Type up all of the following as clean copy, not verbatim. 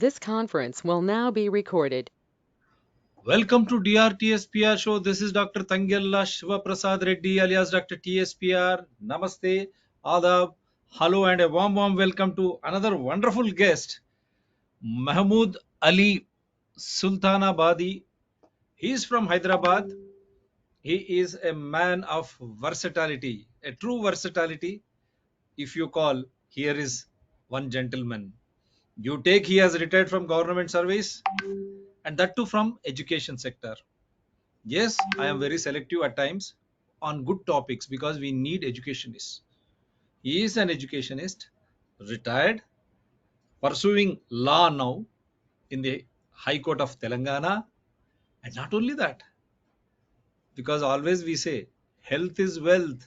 This conference will now be recorded. Welcome to DRTSPR show. This is Dr. Tangella Shiva Prasad Reddy alias Dr. TSPR. Namaste, Adab, hello and a warm welcome to another wonderful guest, Mahmood Ali Sultanabadi. He is from Hyderabad. He is a man of versatility, a true versatility. If you call, here is one gentleman. You take he has retired from government service and that too from education sector. Yes, I am very selective at times on good topics because we need educationists. He is an educationist, retired, pursuing law now in the High Court of Telangana. And not only that, because always we say health is wealth,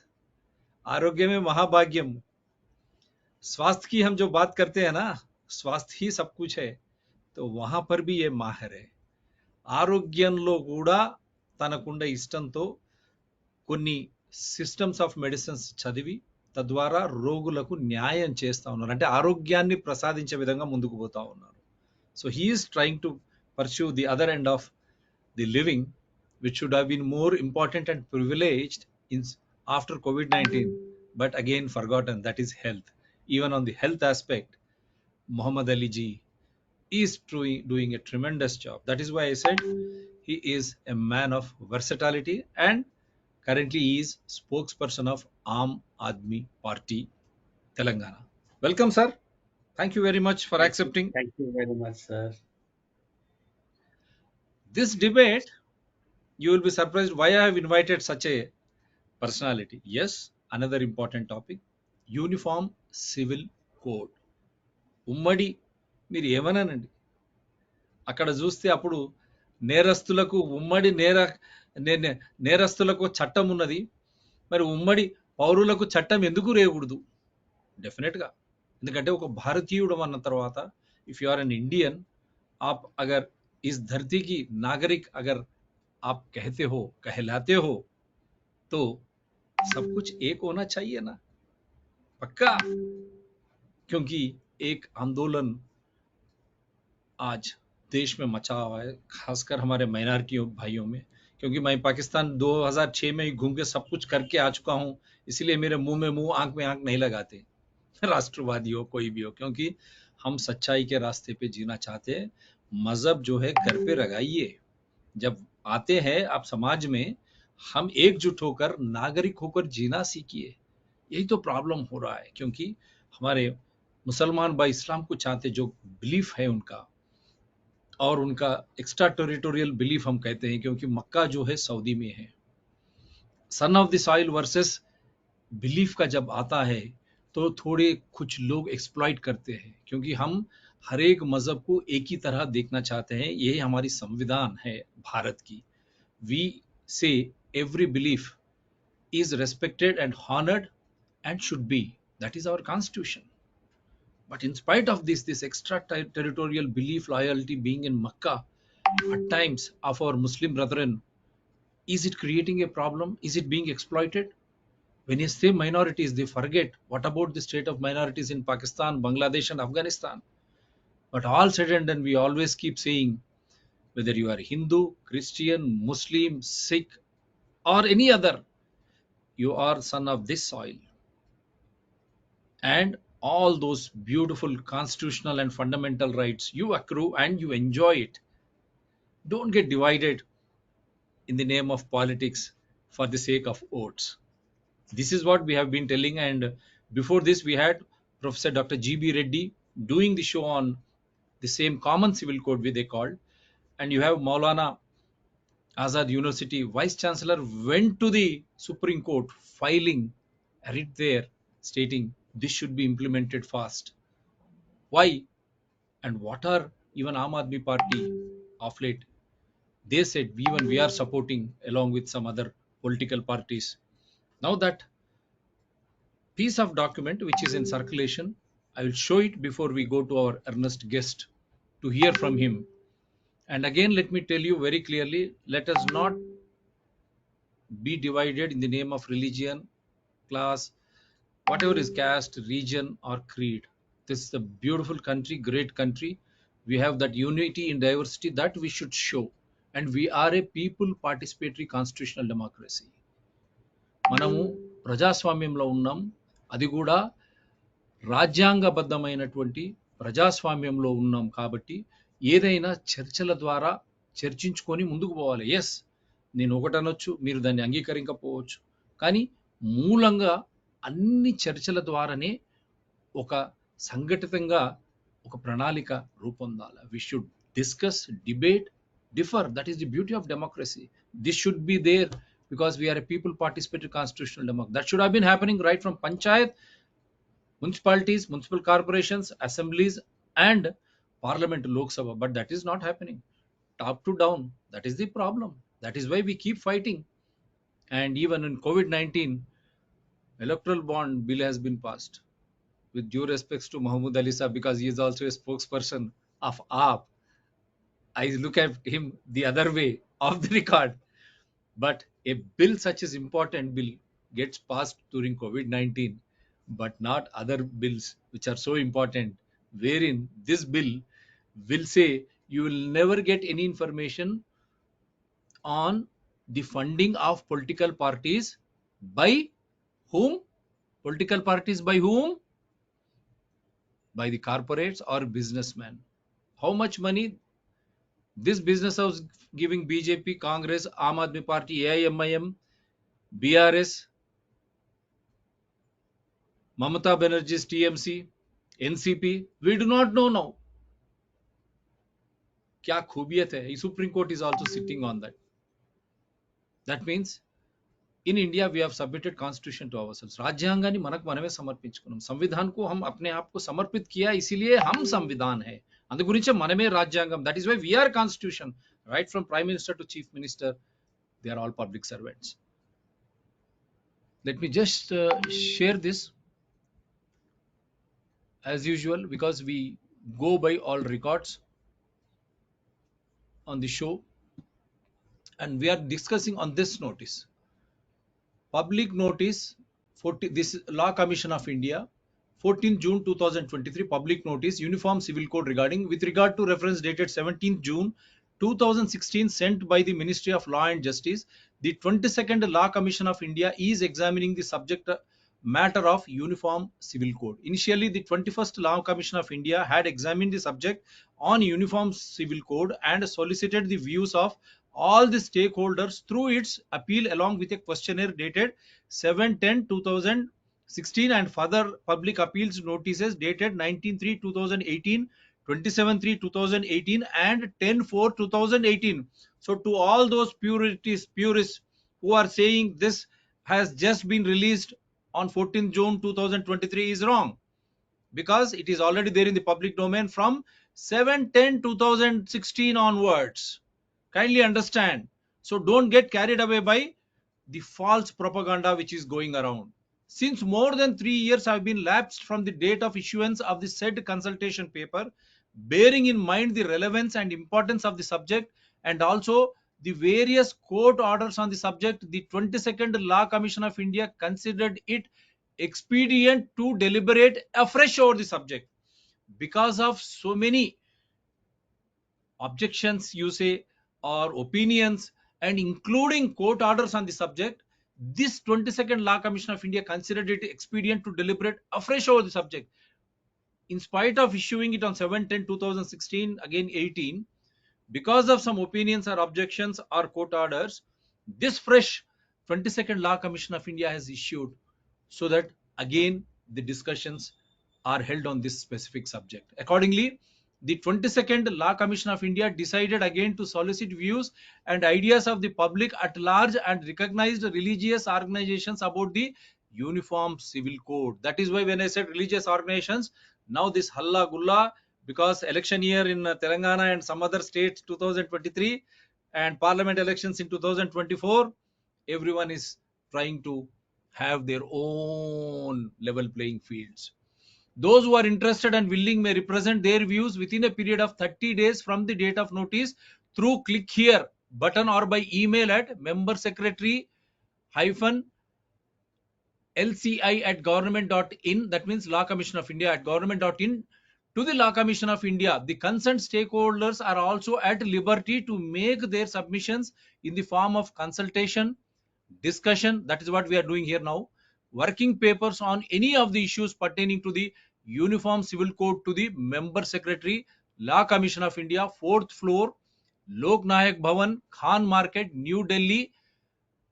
आरोग्य में महाभाग्यम. स्वास्थ्य की हम जो बात करते हैं ना, स्वास्थ्य ही सब कुछ है, तो वहां पर भी ये माहिर है. ఆరోగ్యంలో కూడా తనకుండ ఇష్టంతో కొన్ని సిస్టమ్స్ ఆఫ్ మెడిసిన్స్ చదివి తద్వారా రోగులకు న్యాయం చేస్తా ఉన్నారు. అంటే ఆరోగ్యాన్ని ప్రసాదించే విధంగా ముందుకు పోతా ఉన్నారు. So he is trying to pursue the other end of the living which should have been more important and privileged in after COVID-19, but again forgotten, that is health. Even on the health aspect, Muhammad Ali ji is doing a tremendous job. That is why I said he is a man of versatility, and currently he is spokesperson of Aam Admi Party, Telangana. Welcome, sir. Thank you very much for accepting Thank you very much, sir. this debate. You will be surprised why I have invited such a personality. Yes, another important topic, uniform civil code. ఉమ్మడి మీరు ఏమన్నానండి, అక్కడ చూస్తే అప్పుడు నేరస్తులకు ఉమ్మడి నేరస్తులకు చట్టం ఉన్నది, మరి ఉమ్మడి పౌరులకు చట్టం ఎందుకు రేయకూడదు? డెఫినెట్గా, ఎందుకంటే ఒక భారతీయుడు అన్న తర్వాత if you are an Indian, आप अगर इस धरती की नागरिक अगर आप कहते हो, कहलाते हो, तो सब कुछ एक होना चाहिए ना, पक्का. क्योंकि एक आंदोलन आज देश में मचा हुआ है, खासकर हमारे माइनॉरिटी भाइयों में. क्योंकि मैं पाकिस्तान 2006 में ही घूम के सब कुछ करके आ चुका हूं, इसीलिए मेरे मुंह में मुंह, आंख में आंख नहीं लगाते राष्ट्रवादी हो कोई भी हो, क्योंकि हम सच्चाई के रास्ते पे जीना चाहते हैं. मजहब जो है घर पे लगाइए. जब आते हैं आप समाज में, हम एकजुट होकर नागरिक होकर जीना सीखिए. यही तो प्रॉब्लम हो रहा है, क्योंकि हमारे मुसलमान भाई इस्लाम को चाहते, जो बिलीफ है उनका, और उनका एक्स्ट्रा टेरिटोरियल बिलीफ हम कहते हैं, क्योंकि मक्का जो है सऊदी में है. Son of the soil versus belief का जब आता है तो थोड़े कुछ लोग एक्सप्लॉइट करते हैं, क्योंकि हम हर एक मजहब को एक ही तरह देखना चाहते हैं. यही हमारी संविधान है भारत की. वी से every belief is respected and honored and should be. That is our constitution. But in spite of this extra territorial belief, loyalty being in Makkah, at times of our Muslim brethren, is it creating a problem? Is it being exploited? When you say minorities, they forget what about the state of minorities in Pakistan, Bangladesh and Afghanistan. But all said and done, we always keep saying, whether you are Hindu, Christian, Muslim, Sikh or any other, you are son of this soil, and all those beautiful constitutional and fundamental rights you accrue and you enjoy it. Don't get divided in the name of politics for the sake of votes. This is what we have been telling, and before this we had Professor Dr. GB Reddy doing the show on the same common civil code they called, and you have Maulana Azad University Vice Chancellor went to the Supreme Court filing a writ there stating this should be implemented fast. Why? And what are even Aam Aadmi Party of late? They said even we are supporting along with some other political parties. Now that piece of document which is in circulation, I will show it before we go to our earnest guest to hear from him. And again, let me tell you very clearly, let us not be divided in the name of religion, class, whatever is caste, region or creed. This is a beautiful country, great country. We have that unity in diversity that we should show. And we are a people participatory constitutional democracy. మనము ప్రజాస్వామ్యంలో ఉన్నాం. అది కూడా రాజ్యాంగబద్ధమైనటువంటి ప్రజాస్వామ్యంలో ఉన్నాం కాబట్టి ఏదైనా చర్చల ద్వారా చర్చించుకొని ముందుకు పోవాలి. ఎస్, నేను ఒకటనొచ్చు, మీరు దాన్ని అంగీకరించకపోవచ్చు, కానీ మూలంగా అన్ని చర్చల ద్వారానే ఒక సంఘటితంగా ఒక ప్రణాళిక రూపొందాలి. We should discuss, debate, differ. That is the beauty of democracy. This should be there because we are a people participatory constitutional democracy. That should have been happening right from panchayat, municipalities, municipal corporations, assemblies, and parliament, Lok Sabha. But that is not happening. Top to down. That is the problem. That is why we keep fighting. And even in COVID-19, electoral bond bill has been passed. With due respects to Mahmood Ali Sahab, because he is also a spokesperson of AAP, I look at him the other way off the record. But a bill such as important bill gets passed during COVID-19, but not other bills which are so important, wherein this bill will say you will never get any information on the funding of political parties by whom? Political parties by whom? By the corporates or businessmen. How much money this business was giving BJP, Congress, Aam Aadmi Party, AIMIM, BRS, Mamata Banerjee's TMC, NCP, we do not know now. Kya khubiyat hai? Supreme Court is also sitting on that. That means in India we have submitted constitution to ourselves. राज्यांगानी మనకు మనమే సమర్పించుకున్నాం. సంవిధాన్ को हम अपने आप को समर्पित किया, इसीलिए हम संविधान है. అందు గురించే మనమే రాజ్యాంగం. That is why we are constitution. Right from prime minister to chief minister, they are all public servants. Let me just share this as usual, because we go by all records on the show, and we are discussing on this notice. Public notice, this Law Commission of India, 14 June 2023, public notice, Uniform Civil Code regarding, with regard to reference dated 17th June 2016, sent by the Ministry of Law and Justice. The 22nd Law Commission of India is examining the subject matter of Uniform Civil Code. Initially, the 21st Law Commission of India had examined the subject on Uniform Civil Code and solicited the views of all the stakeholders through its appeal along with a questionnaire dated 7/10/2016 and further public appeals notices dated 19/3/2018, 27/3/2018 and 10/4/2018. So to all those purists who are saying this has just been released on 14th June 2023 is wrong, because it is already there in the public domain from 7/10/2016 onwards. Kindly understand. So don't get carried away by the false propaganda which is going around. Since more than 3 years have been lapsed from the date of issuance of the said consultation paper, bearing in mind the relevance and importance of the subject and also the various court orders on the subject, the 22nd Law Commission of India considered it expedient to deliberate afresh over the subject. Because of so many objections, you say, or opinions, and including court orders on the subject, this 22nd Law Commission of India considered it expedient to deliberate afresh over the subject. In spite of issuing it on 7/10/2016, again 18, because of some opinions or objections or court orders, this fresh 22nd Law Commission of India has issued, so that again the discussions are held on this specific subject. Accordingly, the 22nd Law Commission of India decided again to solicit views and ideas of the public at large and recognized religious organizations about the Uniform Civil Code. That is why when I said religious organizations, now this halla gulla, because election year in Telangana and some other states 2023 and parliament elections in 2024, everyone is trying to have their own level playing fields. Those who are interested and willing may represent their views within a period of 30 days from the date of notice through click here button or by email at member secretary -lci@government.in, that means Law Commission of India at government.in, to the Law Commission of India. The concerned stakeholders are also at liberty to make their submissions in the form of consultation, discussion, that is what we are doing here now, working papers on any of the issues pertaining to the Uniform Civil Code to the Member Secretary, Law Commission of India, 4th floor, Lok Nayak Bhavan, Khan Market, New Delhi,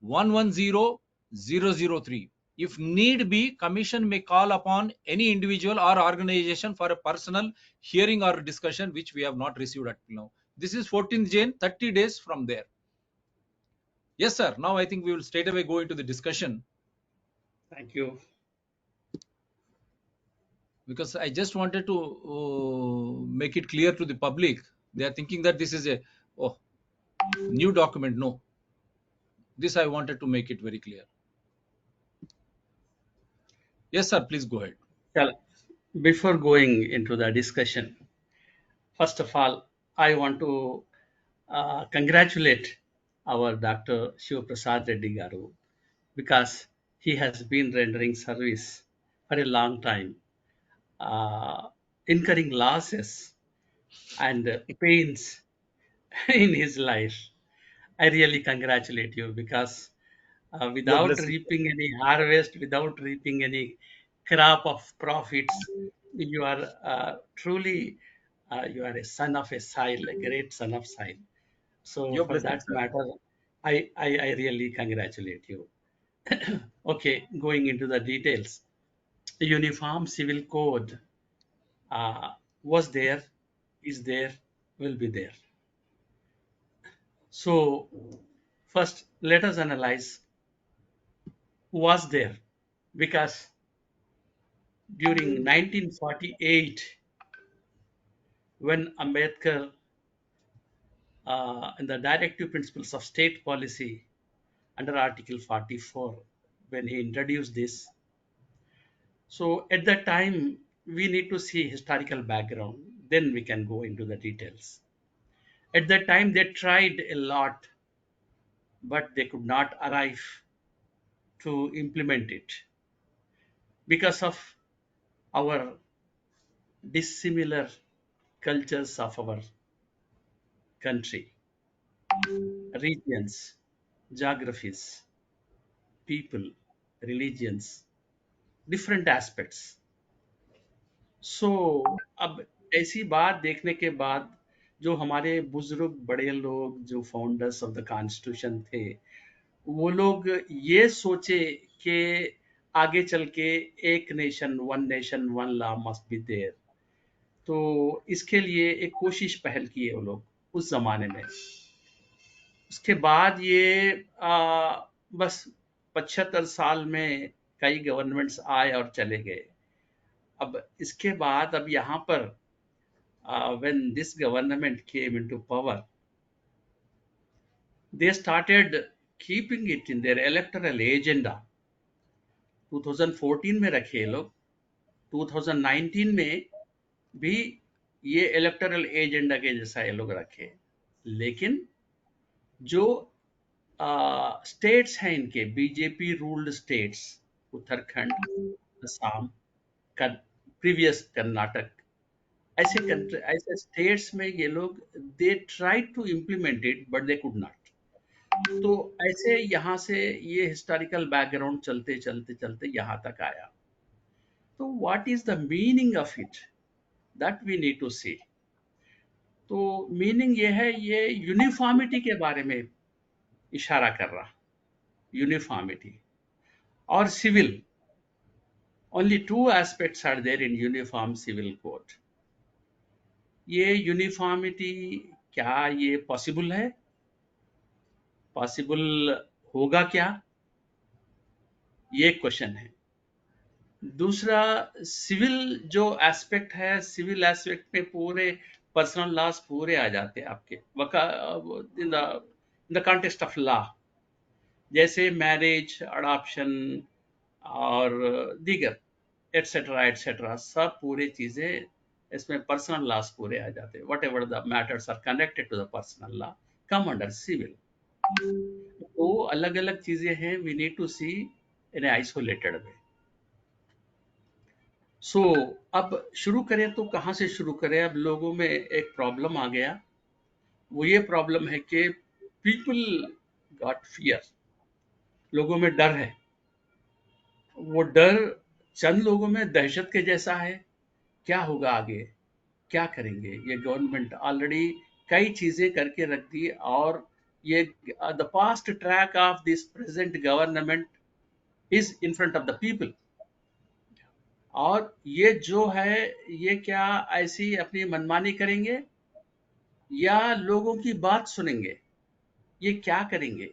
110003. If need be, Commission may call upon any individual or organization for a personal hearing or discussion, which we have not received until now. This is 14th Jan, 30 days from there. Yes, sir. Now I think we will straight away go into the discussion, Thank you. because I just wanted to make it clear to the public. They are thinking that this is a new document. No, this I wanted to make it very clear. Yes, sir. Please go ahead. Well, before going into the discussion, first of all, I want to congratulate our Dr. Shiv Prasad Reddy Garu because he has been rendering service for a long time, uh, incurring losses and pains in his life. I really congratulate you because Your without blessing. reaping any harvest, without reaping any crop of profits, you are truly you are a son of a soil, a great son of soil. So Your for blessing, that sir. matter, I really congratulate you. Okay, going into the details. The Uniform Civil Code was there, is there, will be there. So first, let us analyze was there because during 1948, when Ambedkar, in the directive principles of state policy under Article 44, when he introduced this, so at that time we need to see historical background. Then we can go into the details. At that time they tried a lot, but they could not arrive to implement it because of our dissimilar cultures of our country, regions, geographies, people, religions, different aspects. सो अब ऐसी बात देखने के बाद जो हमारे बुजुर्ग बड़े लोग जो फाउंडर्स ऑफ द कॉन्स्टिट्यूशन थे वो लोग ये सोचे कि आगे चल के एक nation one law must be there, तो इसके लिए एक कोशिश पहल किए वो लोग उस जमाने में। उसके बाद ये बस 75 साल में कई गवर्नमेंट्स आए और चले गए। अब इसके बाद अब यहाँ पर when this government came into power, they started keeping it in their electoral agenda. 2014 में रखे ये लोग, 2019 में भी ये इलेक्टोरल एजेंडा के जैसा ये लोग रखे। लेकिन जो स्टेट्स हैं इनके BJP ruled states, Uttarakhand, Assam, previous Karnataka, ऐसे कंट्री ऐसे स्टेट्स में ये लोग they try to implement it but they could not. तो ऐसे यहाँ से ये हिस्टोरिकल बैकग्राउंड चलते चलते चलते यहाँ तक आया। तो what is the meaning of it, that we need to see. तो मीनिंग ये है, ये यूनिफॉर्मिटी के बारे में इशारा कर रहा, यूनिफॉर्मिटी और civil. Only two aspects are there in uniform civil code. ये यूनिफॉर्मिटी क्या ये पॉसिबल है, पॉसिबल होगा क्या, ये क्वेश्चन है। दूसरा सिविल जो एस्पेक्ट है, सिविल एस्पेक्ट में पूरे पर्सनल लॉस पूरे आ जाते हैं आपके in the context of law, जैसे मैरिज, अडॉप्शन और दीगर एटसेट्रा एटसेट्रा, सब पूरे चीजें इसमें पर्सनल लॉस पूरे आ जाते हैं। Whatever the matters are connected to the personal law come under civil. तो अलग अलग चीजें हैं, we need to see in isolated way. So अब शुरू करें तो कहाँ से शुरू करें? अब लोगों में एक प्रॉब्लम आ गया। वो ये प्रॉब्लम है कि पीपल गॉट फियर। लोगों में डर है। वो डर चंद लोगों में दहशत के जैसा है। क्या होगा आगे? क्या करेंगे? ये गवर्नमेंट ऑलरेडी कई चीजें करके रख दी, और ये the past track of this present government is in front of the people. और ये जो है, ये क्या ऐसी अपनी मनमानी करेंगे या लोगों की बात सुनेंगे? ये क्या करेंगे?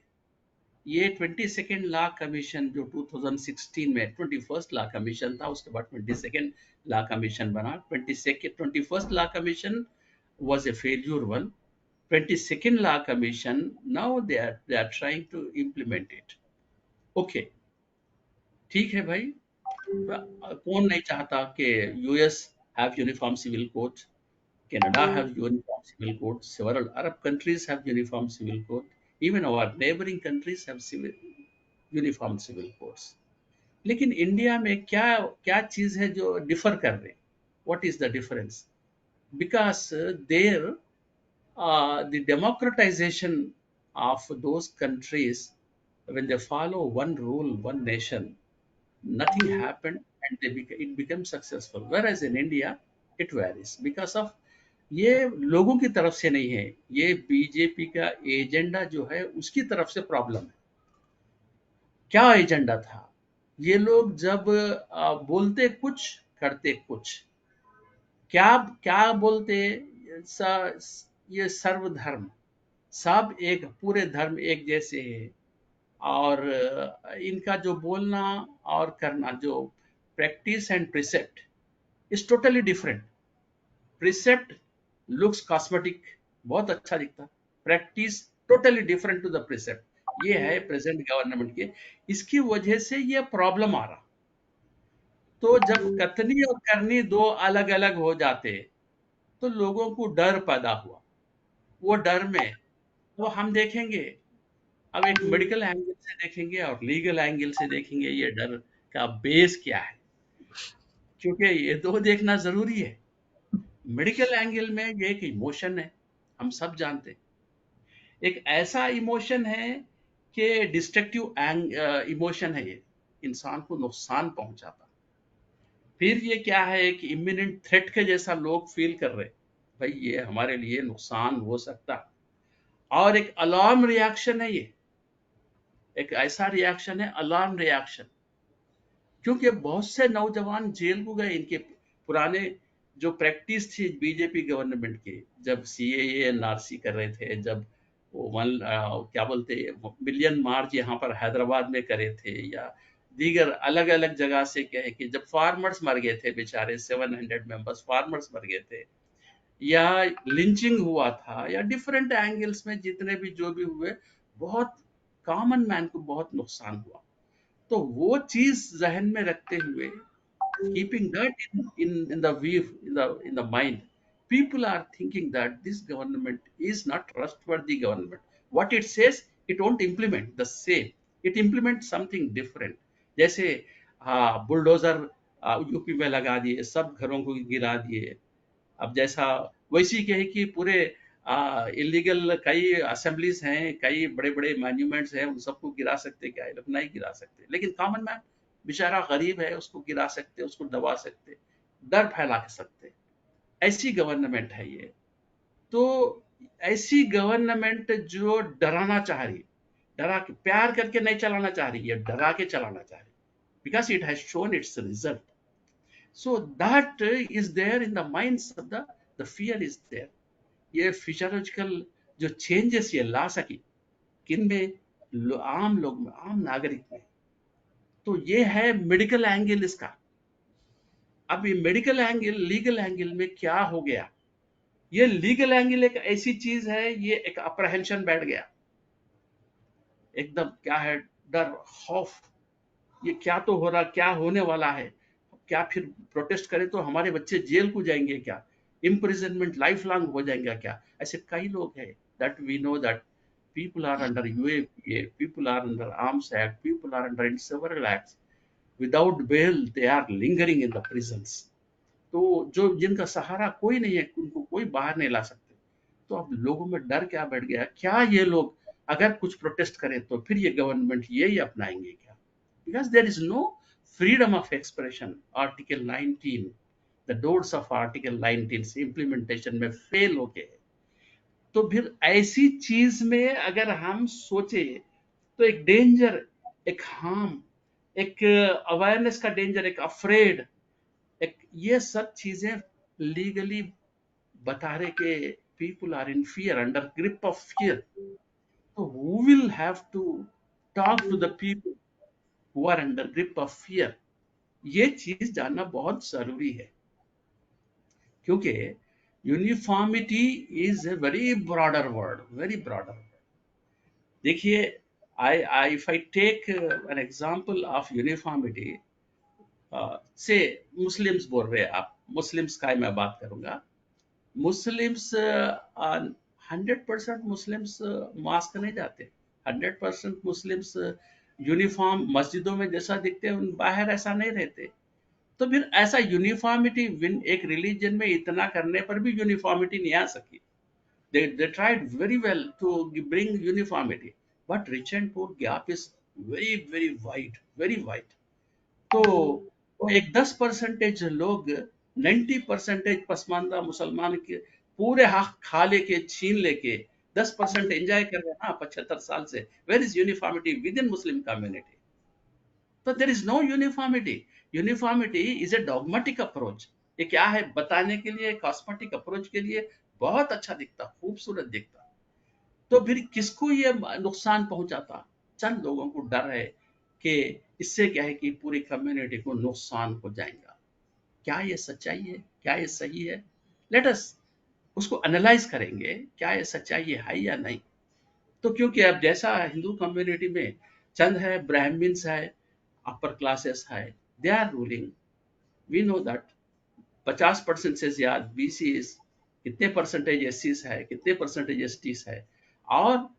ये 22nd लॉ कमीशन जो 2016 में 21st लॉ कमीशन था, उसके बाद 22nd लॉ कमीशन बना। 21st law commission was a failure one. 22nd law commission, now they are trying to implement it. Okay, ठीक है भाई। कौन नहीं चाहता कि US have uniform civil code, Canada have uniform civil code, several Arab countries have uniform civil code, even our neighboring countries have uniform civil codes. लेकिन India में क्या क्या चीज है जो डिफर कर रहे? What is the difference? Because there the democratization of those countries, when they follow one rule, one nation, nothing happened, and it became successful. Whereas in India, it varies because of ये लोगों की तरफ से नहीं है, ये BJP का agenda जो है उसकी तरफ से प्रॉब्लम है। क्या एजेंडा था? ये लोग जब बोलते कुछ, करते कुछ। क्या क्या बोलते? ये सर्वधर्म, सब एक, पूरे धर्म एक जैसे है। और इनका जो बोलना और करना, जो practice and precept is totally different. Precept looks cosmetic, बहुत अच्छा दिखता। Practice totally different to the precept. ये है प्रेजेंट गवर्नमेंट के। इसकी वजह से ये प्रॉब्लम आ रहा। तो जब कथनी और करनी दो अलग अलग हो जाते, तो लोगों को डर पैदा हुआ। वो डर में तो हम देखेंगे, अब एक मेडिकल एंगल से देखेंगे और लीगल एंगल से देखेंगे, ये डर का बेस क्या है, क्योंकि ये दो देखना जरूरी है। मेडिकल एंगल में ये एक इमोशन है, हम सब जानते हैं। एक ऐसा इमोशन है कि डिस्ट्रक्टिव इमोशन है, ये इंसान को नुकसान पहुंचाता। फिर ये क्या है, एक इमिनेंट थ्रेट के जैसा लोग फील कर रहे, भाई ये हमारे लिए नुकसान हो सकता। और एक अलार्म रिएक्शन है, ये एक ऐसा रिएक्शन है, अलार्म रिएक्शन। क्योंकि बहुत से नौजवान जेल को गए, इनके पुराने जो प्रैक्टिस थी बीजेपी गवर्नमेंट के, जब सीएए एनआरसी कर रहे थे, जब वो क्या बोलते मिलियन मार्च यहाँ पर हैदराबाद में करे थे, या दीगर अलग अलग जगह से कहे कि जब फार्मर्स मर गए थे बेचारे, 700 मेंबर्स फार्मर्स मर गए थे, या लिंचिंग हुआ था, या डिफरेंट एंगल्स में जितने भी जो भी हुए, बहुत कॉमन मैन को बहुत नुकसान हुआ। तो वो चीज जहन में रखते हुए, keeping that in the view, in the mind, people are thinking that this government is not trustworthy government. What it says, it won't implement the same, it implements something different. जैसे बुलडोजर यूपी में लगा दिए, सब घरों को गिरा दिए। अब जैसा वैसी कहे कि पूरे इलीगल कई असेंबलीज हैं, कई बड़े बड़े मॉन्यूमेंट्स हैं, उन सबको गिरा सकते क्या? ये लोग नहीं गिरा सकते, लेकिन कॉमन मैन बेचारा गरीब है, उसको गिरा सकते, उसको दबा सकते, डर फैला सकते। ऐसी गवर्नमेंट है ये। तो ऐसी गवर्नमेंट जो डराना चाह रही, डरा के प्यार करके नहीं चलाना चाह रही, ये डरा के चलाना चाह रही, because it has shown its result. So that is there in the minds of the fear is there. ये फिजियोलॉजिकल जो चेंजेस ये ला सकी, किन में? आम लोग में, आम नागरिक में। तो ये है मेडिकल एंगल इसका। अब ये मेडिकल एंगल, लीगल एंगल में क्या हो गया? ये लीगल एंगल एक ऐसी चीज है, ये एक अप्रहेंशन बैठ गया एकदम। क्या है? डर, खौफ। ये क्या तो हो रहा, क्या होने वाला है? क्या फिर प्रोटेस्ट करें तो हमारे बच्चे जेल को जाएंगे क्या? इम्प्रिजनमेंट लाइफ लॉन्ग हो जाएंगे क्या? ऐसे कई लोग हैं that we know that people are under UAPA, people are under Arms Act, people are under several acts. Without bail they are lingering in the prisons. तो जो जिनका सहारा कोई नहीं है, उनको कोई बाहर नहीं ला सकते। तो अब लोगों में डर क्या बैठ गया, क्या ये लोग अगर कुछ प्रोटेस्ट करें तो फिर ये गवर्नमेंट यही अपनाएंगे क्या? Because there is no freedom of expression. Article 19, the doors of article 19 से इम्प्लीमेंटेशन में फेल हो गए। तो फिर ऐसी चीज में अगर हम सोचे तो एक डेंजर, एक हार्म, एक अवेयरनेस का डेंजर, एक अफ्रेड, एक ये सब चीजें लीगली बता रहे कि people are in fear, under grip of fear. तो who will have to talk to the people who are under grip of fear? ये चीज जानना बहुत जरूरी है, क्योंकि uniformity is a very broader word, very broader. देखिए, I if I take an example of uniformity, say Muslims बोल रहे हैं आप, मुस्लिम्स का ही मैं बात करूंगा। मुस्लिम्स 100% मुस्लिम्स मास्क नहीं जाते, 100% मुस्लिम्स यूनिफॉर्म मस्जिदों में जैसा दिखते हैं बाहर ऐसा नहीं रहते। तो फिर ऐसा यूनिफॉर्मिटी विन एक रिलीजन में इतना करने पर भी यूनिफॉर्मिटी नहीं आ सकी। they tried very well to bring uniformity, but rich and poor gap is very very wide, very wide। तो वो एक 10% लोग 90% पसमानदा मुसलमान के पूरे हक खा लेके छीन लेके 10% एंजॉय कर रहे हैं ना 75 साल से। Where is uniformity within Muslim community? तो there is no uniformity. Uniformity is a dogmatic approach. ये क्या है बताने के लिए, कॉस्मेटिक अप्रोच के लिए बहुत अच्छा दिखता, खूबसूरत दिखता। तो फिर किसको ये नुकसान पहुंचाता? चंद लोगों को डर है कि इससे क्या है कि पूरी कम्युनिटी को नुकसान हो जाएगा। क्या ये सच्चाई है? क्या ये सही है? लेट अस उसको एनालाइज करेंगे, क्या ये सच्चाई है या नहीं। तो क्योंकि अब जैसा हिंदू कम्युनिटी में चंद है, ब्राह्मण्स है, अपर क्लासेस है, they are ruling. We know that 50% से ज्यादा बीसी, कितने परसेंटेज एससीस है, कितने परसेंटेज एसटीस है, और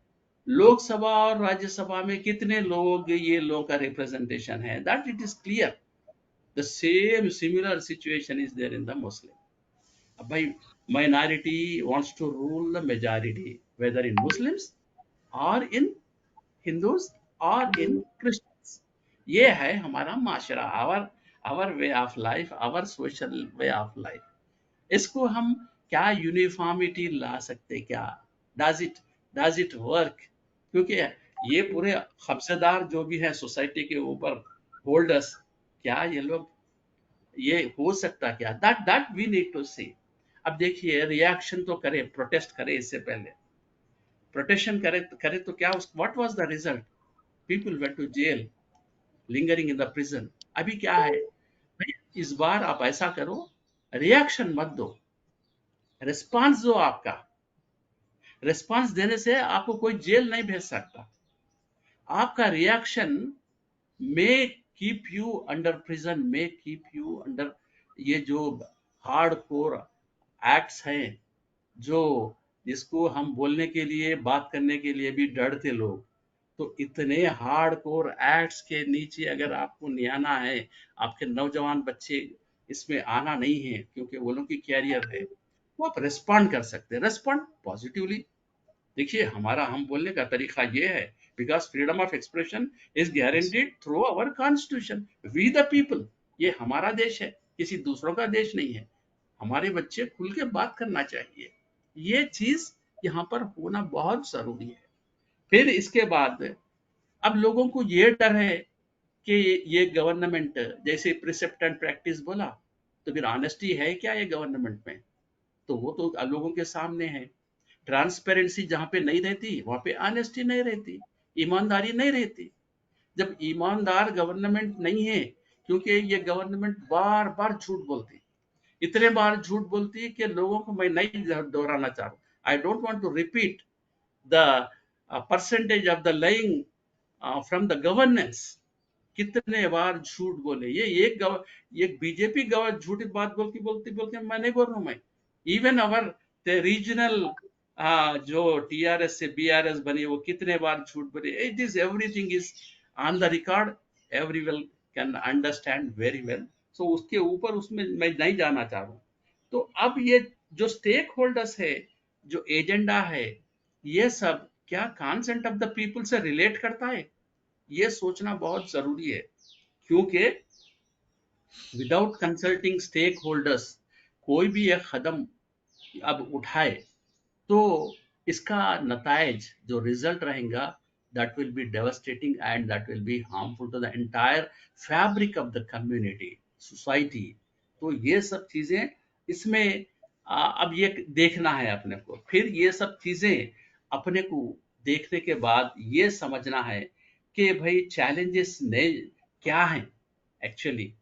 लोकसभा और राज्यसभा में कितने लोग ये लोगों का रिप्रेजेंटेशन है, that it is clear. The same similar situation is there in the Muslim. अब भाई minority wants to rule the majority, whether in Muslims और इन हिंदूज और इन क्रिश्चियंस। ये है हमारा माशरा, our our way of life, our social way of life. इसको हम क्या यूनिफॉर्मिटी ला सकते क्या? Does it does it work? क्योंकि ये पूरे कब्जेदार जो भी है सोसाइटी के ऊपर, होल्डर्स, क्या ये लोग, ये हो सकता क्या? That that we need to see. अब देखिए, रिएक्शन तो करे, प्रोटेस्ट करे, इससे पहले प्रोटेक्शन करे करे तो क्या, what was the result? People went to jail, lingering in the prison. अभी क्या है भाई, इस बार आप ऐसा करो, रिएक्शन मत दो, रिस्पांस दो। आपका रिस्पांस देने से आपको कोई जेल नहीं भेज सकता। आपका reaction may keep you under prison, may keep you under. ये जो हार्ड कोर एक्ट्स हैं, जो जिसको हम बोलने के लिए, बात करने के लिए भी डरते लोग, तो इतने हार्ड कोर एक्ट्स के नीचे अगर आपको नहीं आना है, आपके नौजवान बच्चे इसमें आना नहीं है क्योंकि वो लोग की कैरियर है, तो आप रिस्पॉन्ड कर सकते हैं, रिस्पॉन्ड पॉजिटिवली। देखिए, हमारा हम बोलने का तरीका ये है, because freedom of expression is guaranteed through our constitution. We the people, ये हमारा देश है, किसी दूसरों का देश नहीं है। हमारे बच्चे खुल के बात करना चाहिए, ये चीज यहाँ पर होना बहुत जरूरी है। फिर इसके बाद अब लोगों को ये डर है कि ये गवर्नमेंट, जैसे प्रिसेप्ट एंड प्रैक्टिस बोला, तो फिर ऑनेस्टी है क्या ये गवर्नमेंट में? तो वो तो लोगों के सामने है। ट्रांसपेरेंसी जहां पे नहीं रहती वहां पे ऑनेस्टी नहीं रहती, ईमानदारी नहीं रहती। जब ईमानदार गवर्नमेंट नहीं है, क्योंकि ये गवर्नमेंट बार बार झूठ बोलती, इतने बार झूठ बोलती है कि लोगों को मैं नहीं दोहराना चाह रहा, I don't want to repeat the percentage of the lying from the governance. कितने बार झूठ बोले ये एक बीजेपी गवर झूठी बात बोलती बोलती बोलती, मैं नहीं बोल रहा हूँ मैं, इवन अवर रीजनल जो टीआरएस से बीआरएस बनी, वो कितने बार झूठ बोले। It is everything is on the record, every well can understand very well. So उसके ऊपर उसमें मैं नहीं जाना चाह रहा हूँ। तो अब ये जो स्टेक होल्डर्स है, जो एजेंडा है, ये सब क्या कॉन्सेंट ऑफ द पीपल से रिलेट करता है, ये सोचना बहुत जरूरी है। क्योंकि विदाउट कंसल्टिंग स्टेक होल्डर्स कोई भी एक कदम अब उठाए तो इसका नतायज जो रिजल्ट रहेगा, that will be devastating and that will be harmful to the entire fabric of the community society। तो ये सब चीजें इसमें अब ये देखना है अपने को। फिर ये सब चीजें अपने को देखने के बाद ये समझना है कि भाई चैलेंजेस ने क्या हैं एक्चुअली,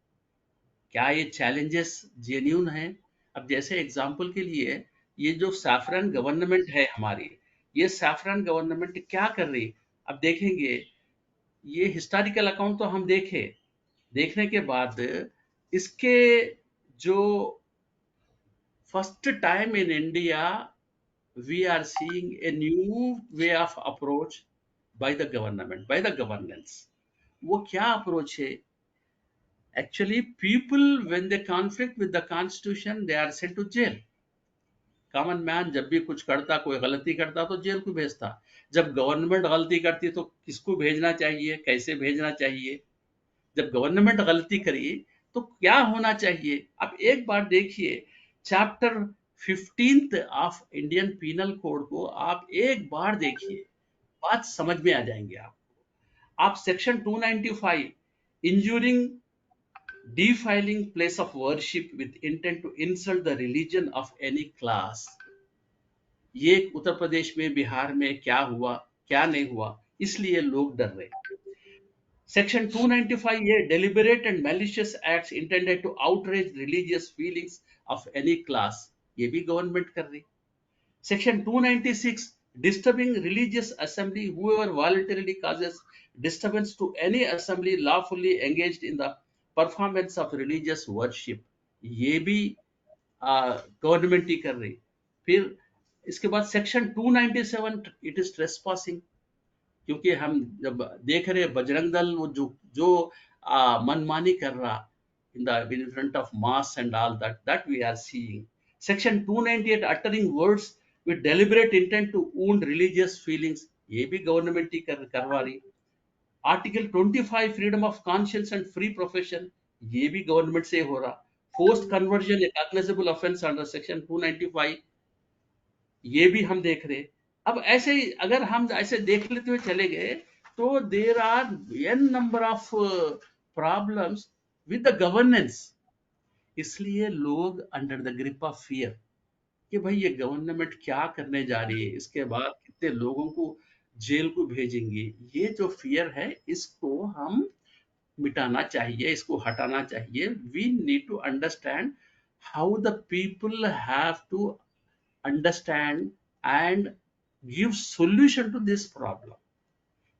क्या ये चैलेंजेस जेन्यून हैं। अब जैसे एग्जांपल के लिए ये जो सैफरन गवर्नमेंट है हमारी, ये सैफरन गवर्नमेंट क्या कर रही, अब देखेंगे ये हिस्टोरिकल अकाउंट तो हम देखे, देखने के बाद इसके जो first time in India we are seeing a new way of approach by the government, by the governance. वो क्या अप्रोच है actually? People when they conflict with the constitution they are sent to jail. Common man जब भी कुछ करता, कोई गलती करता तो जेल को भेजता। जब गवर्नमेंट गलती करती तो किसको भेजना चाहिए, कैसे भेजना चाहिए? जब गवर्नमेंट गलती करी तो क्या होना चाहिए? अब एक बार देखिए chapter 15 of Indian penal code को आप एक बार देखिए, बात समझ में आ जाएंगे आप section 295 इंजूरिंग defiling place of worship with intent to insult the religion of any class, ये उत्तर प्रदेश में, बिहार में क्या हुआ, क्या नहीं हुआ, इसलिए लोग डर रहे। सेक्शन 295 ये deliberate and malicious acts intended to outrage religious feelings of any class, ये भी गवर्नमेंट कर रही। Section 296 disturbing religious assembly, whoever voluntarily causes disturbance to any assembly lawfully engaged in the performance of religious worship, ये भी government ही कर रही। फिर इसके बाद सेक्शन 297 इट इज ट्रेसपासिंग, क्योंकि हम जब देख रहे बजरंग दल वो जो मनमानी कर रहा in front of mass and all that we are seeing। Section 298 uttering words with deliberate intent to wound religious feelings, ये भी गवर्नमेंट ही करवा रही। Article 25 freedom of conscience and free profession, ये भी गवर्नमेंट से हो रहा। फोर्स्ड कन्वर्जन ए cognizable offence under section 295, ये भी हम देख रहे। अब ऐसे ही अगर हम ऐसे देख लेते हुए चले गए तो there are an number of problems with the governance. इसलिए लोग under the grip of fear कि भाई ये गवर्नमेंट क्या करने जा रही है, इसके बाद कितने लोगों को जेल को भेजेंगे, ये जो फियर है इसको हम मिटाना चाहिए, इसको हटाना चाहिए। We need to understand how the people have to understand and give solution to this problem.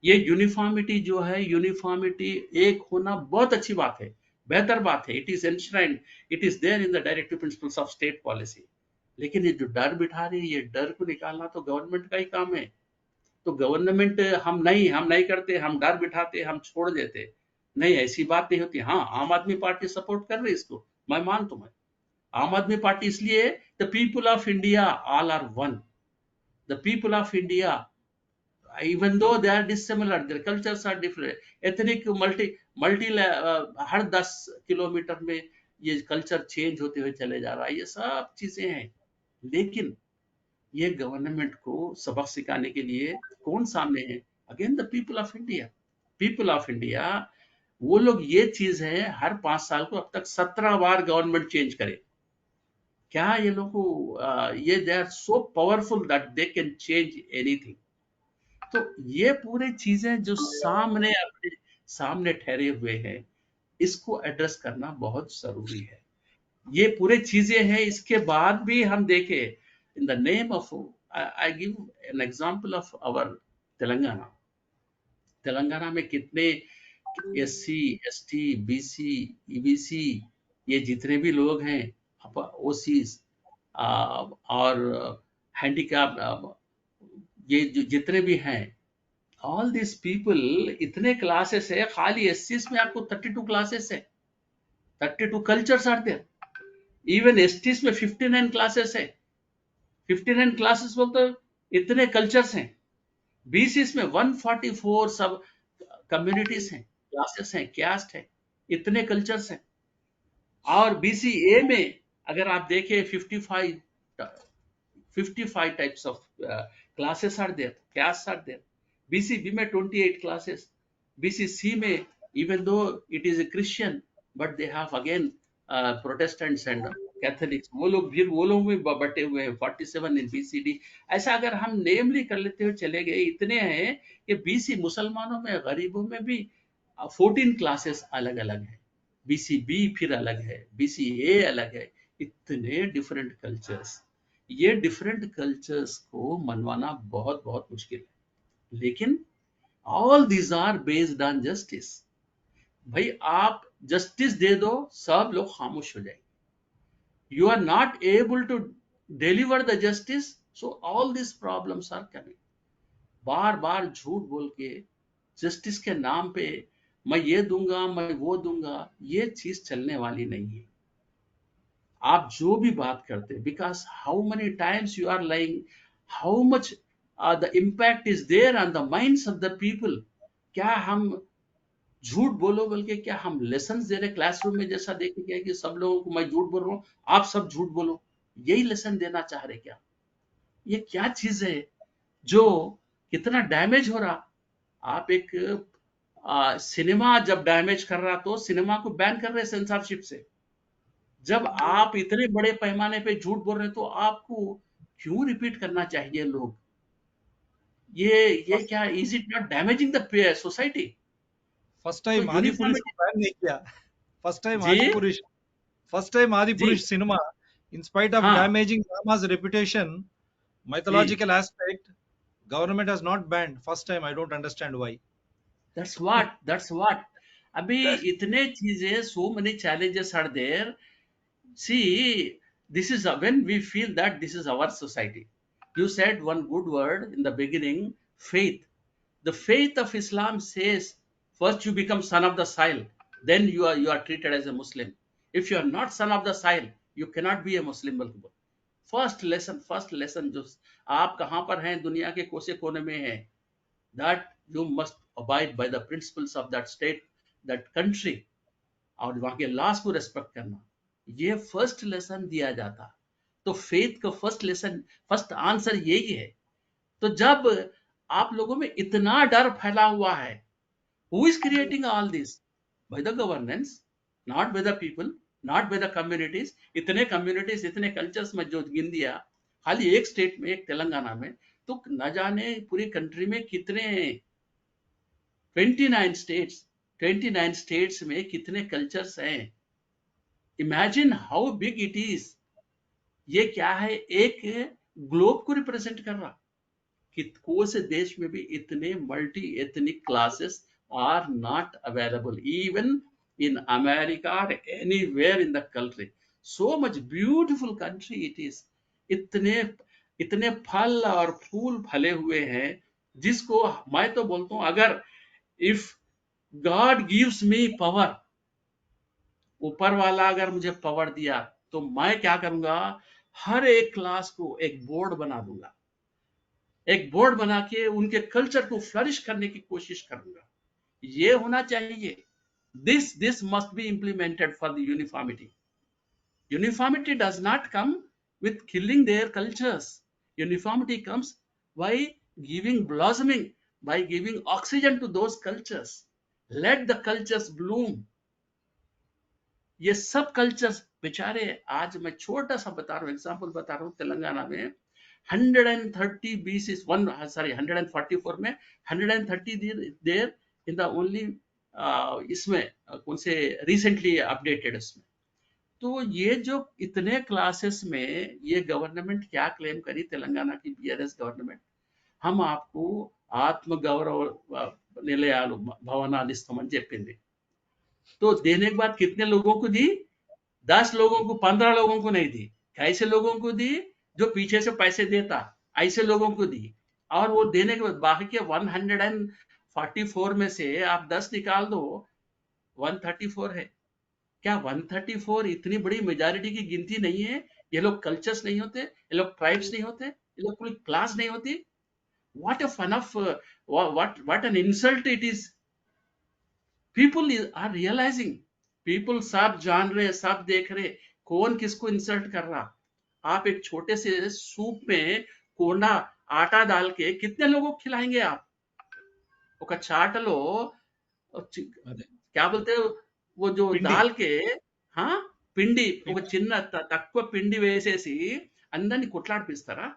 ये यूनिफॉर्मिटी जो है, यूनिफॉर्मिटी एक होना बहुत अच्छी बात है, बेहतर बात है। It is enshrined, it is there in the directive principles of state policy. लेकिन ये जो डर बिठा रही है, ये डर को निकालना तो गवर्नमेंट का ही काम है। तो गवर्नमेंट हम नहीं करते, हम डर बिठाते, हम छोड़ देते, नहीं ऐसी बात नहीं होती। हाँ, आम आदमी पार्टी सपोर्ट कर रही है इसको, मैं मानता हूं। आम आदमी पार्टी इसलिए, the people of India all are one. The people of India, even though they are dissimilar, their cultures are different, ethnic multi her 10 kilometre में ये कल्चर चेंज होते हुए चले जा रहा है, ये सब चीजें हैं। लेकिन ये गवर्नमेंट को सबक सिखाने के लिए कौन सामने है? Again the people of India. People of India वो लोग, ये चीज है हर 5 साल को अब तक 17 बार गवर्नमेंट चेंज करे। क्या ये लोग को ये they are so powerful that they can change anything. तो ये पूरे चीजें जो सामने अपने सामने ठहरे हुए हैं, इसको एड्रेस करना बहुत जरूरी है। ये पूरे चीजें हैं, इसके बाद भी हम देखें in the name of, I give an example of our Telangana. Telangana में कितने एससी, एसटी, बीसी, ईबीसी, ये जितने भी लोग हैं, ओसीज और हैंडीकैप, ये जितने भी हैं, ऑल दिस पीपल, इतने क्लासेस है, खाली एससीज में आपको 32 क्लासेस है, 32 cultures are there. Even STs में 59 क्लासेस है, 59 क्लासेस बोलते इतने कल्चर्स हैं। बीसीस में 144 सब कम्युनिटीज हैं, क्लासेस हैं, कैस्ट है, इतने कल्चर्स हैं। और बीसीए में अगर आप देखें 55 types of classes are there, castes are there. BCB में 28 classes, BCC में even though it is a Christian, but they have again Protestants and Catholics, वो लोग भी बटे हुए हैं, 47 in BCD। ऐसा अगर हम नेमली कर लेते हुए चले गए, इतने हैं कि बीसी मुसलमानों में, गरीबों में भी 14 क्लासेस अलग अलग है, बीसीबी फिर अलग है, बीसीए अलग है, इतने डिफरेंट कल्चर्स। ये डिफरेंट कल्चर्स को मनवाना बहुत बहुत मुश्किल है, लेकिन all these are based on justice. भाई आप जस्टिस दे दो, सब लोग खामोश हो जाएंगे। You are not able to deliver the justice, so all this problems are coming. बार बार झूठ बोल के जस्टिस के नाम पे मैं ये दूंगा, मैं वो दूंगा, ये चीज चलने वाली नहीं है। आप जो भी बात करते, because how many times you are lying, how much the impact is there on the minds of the people. क्या हम झूठ बोलो बोल के क्या हम लेसन दे रहे क्लासरूम में? जैसा देखे क्या कि सब लोगों को मैं झूठ बोल रहा हूँ, आप सब झूठ बोलो, यही लेसन देना चाह रहे क्या? ये क्या चीज है जो कितना डैमेज हो रहा? आप एक सिनेमा जब डैमेज कर रहा तो सिनेमा को बैन कर रहे सेंसरशिप से। जब आप इतने बड़े पैमाने पे झूठ बोल रहे हैं तो आपको क्यों रिपीट करना चाहिए लोग? ये फर्स्ट क्या, is it not damaging the society? First तो टाइम आदि पुरुष को यूनिफॉर्मिटी। बैन नहीं किया। फर्स्ट टाइम जी, आदि पुरुष फर्स्ट टाइम आदि जी, पुरुष सिनेमा, in spite of हाँ, damaging Rama's reputation, ji, mythological aspect, government has not banned. First time, I don't understand why. That's what अभी इतने चीजें, so many challenges are there. See, this is when we feel that this is our society. You said one good word in the beginning, faith. The faith of Islam says first you become son of the soil, then you are treated as a Muslim. If you are not son of the soil, you cannot be a Muslim. First lesson जो आप कहाँ पर हैं, दुनिया के कोसे कोने में हैं, that you must abide by the principles of that state, that country, और वहां के लॉस को रेस्पेक्ट करना, ये फर्स्ट लेसन दिया जाता। तो फेथ का फर्स्ट लेसन, फर्स्ट आंसर यही है। तो जब आप लोगों में इतना डर फैला हुआ है, who is creating all this? Bye the governance, not by the people, not by the communities. इतने कम्युनिटीज, इतने कल्चर्स में जो गिन दिया, खाली एक स्टेट में, एक तेलंगाना में, तो न जाने पूरी कंट्री में कितने 29 स्टेट्स, 29 स्टेट्स में कितने कल्चर्स हैं। Imagine how big it is. ये क्या है, एक ग्लोब को रिप्रेजेंट कर रहा कि कौन से देश में भी इतने multi ethnic classes are not available, even in America और anywhere in the country. So much beautiful country it is. इतने इतने फल और फूल फले हुए हैं, जिसको मैं तो बोलता हूं, अगर if God gives me power, ऊपर वाला अगर मुझे पावर दिया, तो मैं क्या करूंगा, हर एक क्लास को एक बोर्ड बना दूंगा, एक बोर्ड बना के उनके कल्चर को फ्लरिश करने की कोशिश करूंगा। ये होना चाहिए। This must be implemented for the uniformity. Uniformity does not come with killing their cultures. Uniformity comes by giving blossoming, by giving oxygen to those cultures. Let the cultures bloom. ये सब cultures बेचारे, आज मैं छोटा सा बता रहा हूँ, एग्जाम्पल बता रहा हूँ, तेलंगाना में 130 बीसी, 144 में 130 देर इन द ओनली, इसमें कौन से रिसेंटली अपडेटेड इसमें। तो ये जो इतने क्लासेस में ये गवर्नमेंट क्या क्लेम करी, तेलंगाना की बीआरएस गवर्नमेंट, हम आपको ఆత్మగౌరవ నిలయాలు భవనాలు ఇస్తామని చెప్పింది। तो देने के बाद कितने लोगों को दी? 10 लोगों को, 15 लोगों को नहीं दी। कैसे लोगों को दी? जो पीछे से पैसे देता, ऐसे लोगों को दी। और वो देने के बाद बाकी के 144 में से आप 10 निकाल दो, 134 है। क्या 134 इतनी बड़ी मेजॉरिटी की गिनती नहीं है? ये लोग कल्चर्स नहीं होते, ये लोग ट्राइब्स नहीं होते, ये लोग पूरी क्लास नहीं होती? What a fun of, what an insult it is. People are realising, people सब जान रहे, सब देख रहे, कौन किसको इंसल्ट कर रहा। आप एक छोटे से सूप में कोंडा आटा डाल के कितने लोगों को खिलाएंगे आप? ఒక చాటలో అదే क्या बोलते हैं, वो जो పిండి दाल के, हाँ, పిండి ఒక పిండి చిన్న తక్కువ పిండి వేసేసి అందరిని కొట్లాడిపిస్తారా?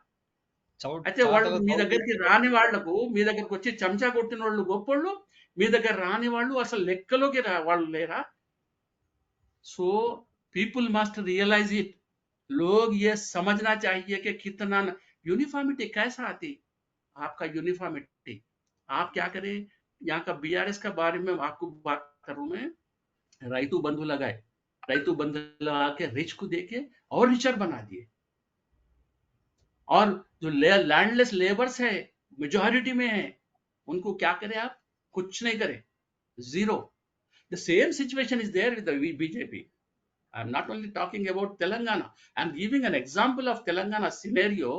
అయితే వాళ్ళు చాటలో మీ తౌడు దగ్గరికి రాని వాళ్లకు మీ దగ్గరికి వచ్చి చెంచా కొట్టిన వాళ్ళు గొప్పోళ్ళు, మీ దగ్గర రాని వాళ్ళు అసలు లెక్కలోకి వాళ్ళు లేరా? So people must realise it. लोग ये समझना चाहिए कि कितना यूनिफॉर्मिटी कैसा आती। आपका यूनिफॉर्मिटी, आप क्या करें? यहाँ का बीआरएस का बारे में आपको बात करूं मैं। राइतु बंधु लगाए, राइतु बंधु लगा के रिच को देके और रिचर बना दिए, और जो लैंडलेस लेबर्स है मेजॉरिटी में है, उनको क्या करें आप? कुछ नहीं करें, zero. The same situation is there with the BJP. I'm not only talking about Telangana, I'm giving an example of Telangana scenario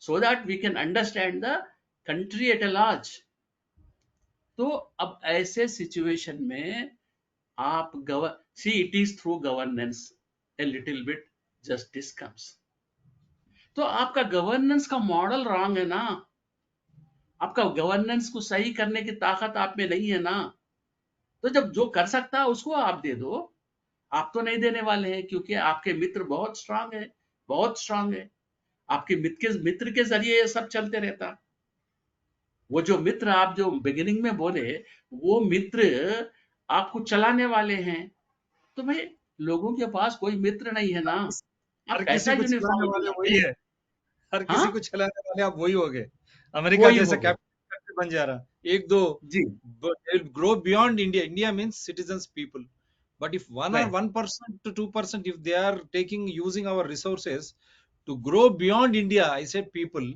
so that we can understand the country at a large। तो अब ऐसे situation में आप see it is through governance a little bit justice comes. तो आपका governance का model wrong है ना, आपका गवर्नेंस को सही करने की ताकत आप में नहीं है ना। तो जब जो कर सकता है उसको आप दे दो। आप तो नहीं देने वाले हैं क्योंकि आपके मित्र बहुत स्ट्रांग है, बहुत स्ट्रांग है। आपके मित्र के जरिए ये सब चलते रहता। वो जो मित्र आप जो बिगिनिंग में बोले, वो मित्र आपको चलाने वाले हैं। तो भाई लोगों के पास कोई मित्र नहीं है ना, हर आप कैसा किसी को चलाने यूनिफॉर्म वाले बनाते? वही है, हर किसी हाँ, को चलाने वाले आप वही हो गए। अमेरिका वही जैसा हो गए। कैपिटल कंट्री बन जा रहा, एक दो जी, grow beyond India. India means citizens people, but if one or right, 1% to 2%, if they are taking using our resources to grow beyond India, I said people,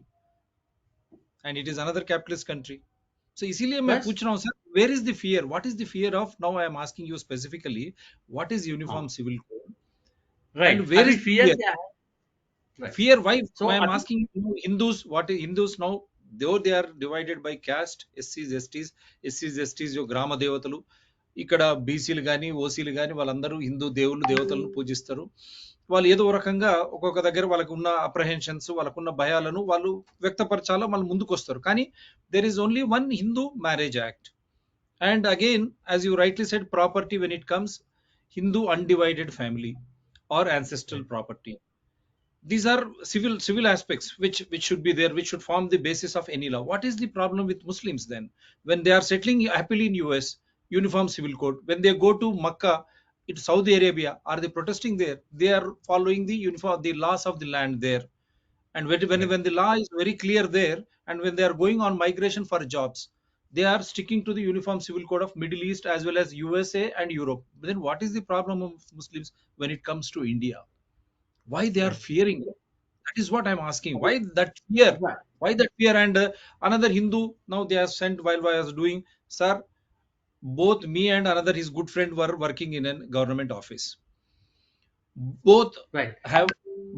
and it is another capitalist country. So इसीलिए मैं बस। पूछ रहा हूँ sir, where is the fear? What is the fear of? Now I am asking you specifically, what is uniform हाँ, civil code and right, where अभी is the fear fear? क्या है? Right, Fear, why? So I am अभी, asking you, Hindus, what is Hindus now? Though they are divided by caste, ఎస్సీస్ जो గ్రామ దేవతలు, ఇక్కడ బీసీలు కానీ ఓసీలు కానీ వాళ్ళందరూ హిందూ దేవుళ్ళు దేవతలను పూజిస్తారు. వాళ్ళు ఏదో రకంగా ఒక్కొక్క దగ్గర వాళ్ళకు ఉన్న అప్రహెన్షన్స్, వాళ్ళకున్న భయాలను వాళ్ళు వ్యక్తపరచాలో వాళ్ళు ముందుకు వస్తారు. కానీ there is only one Hindu marriage act. And again, as you rightly said, property when it comes, Hindu undivided family or ancestral property. These are civil aspects which should be there, which should form the basis of any law. What is the problem with Muslims then when they are settling happily in US? Uniform civil code. When they go to Makkah, in Saudi Arabia, are they protesting there? They are following the laws of the land there. And when the law is very clear there, and when they are going on migration for jobs, they are sticking to the uniform civil code of Middle East as well as USA and Europe. Then what is the problem of Muslims when it comes to India? Why they are right, fearing? That is what I'm asking. Why that fear? Right, Why that fear? And another Hindu, now they are sent while I was doing, sir, both me and another his good friend were working in a government office. Both right, have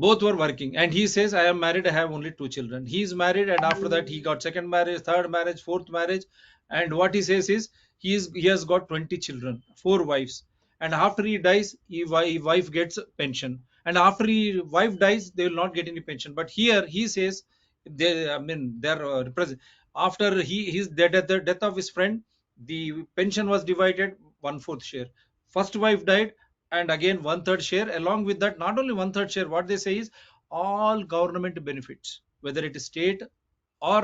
both were working, and he says, I am married, I have only two children. He is married, and after that he got second marriage, third marriage, fourth marriage. And what he says is he has got 20 children, four wives. And after he dies, his wife gets pension. And after his wife dies, they will not get any pension. But here he says, they, I mean, they're represent. After his death, at the death of his friend, the pension was divided one-fourth share. First wife died, and again one-third share. Along with that, not only one-third share, what they say is all government benefits, whether it is state or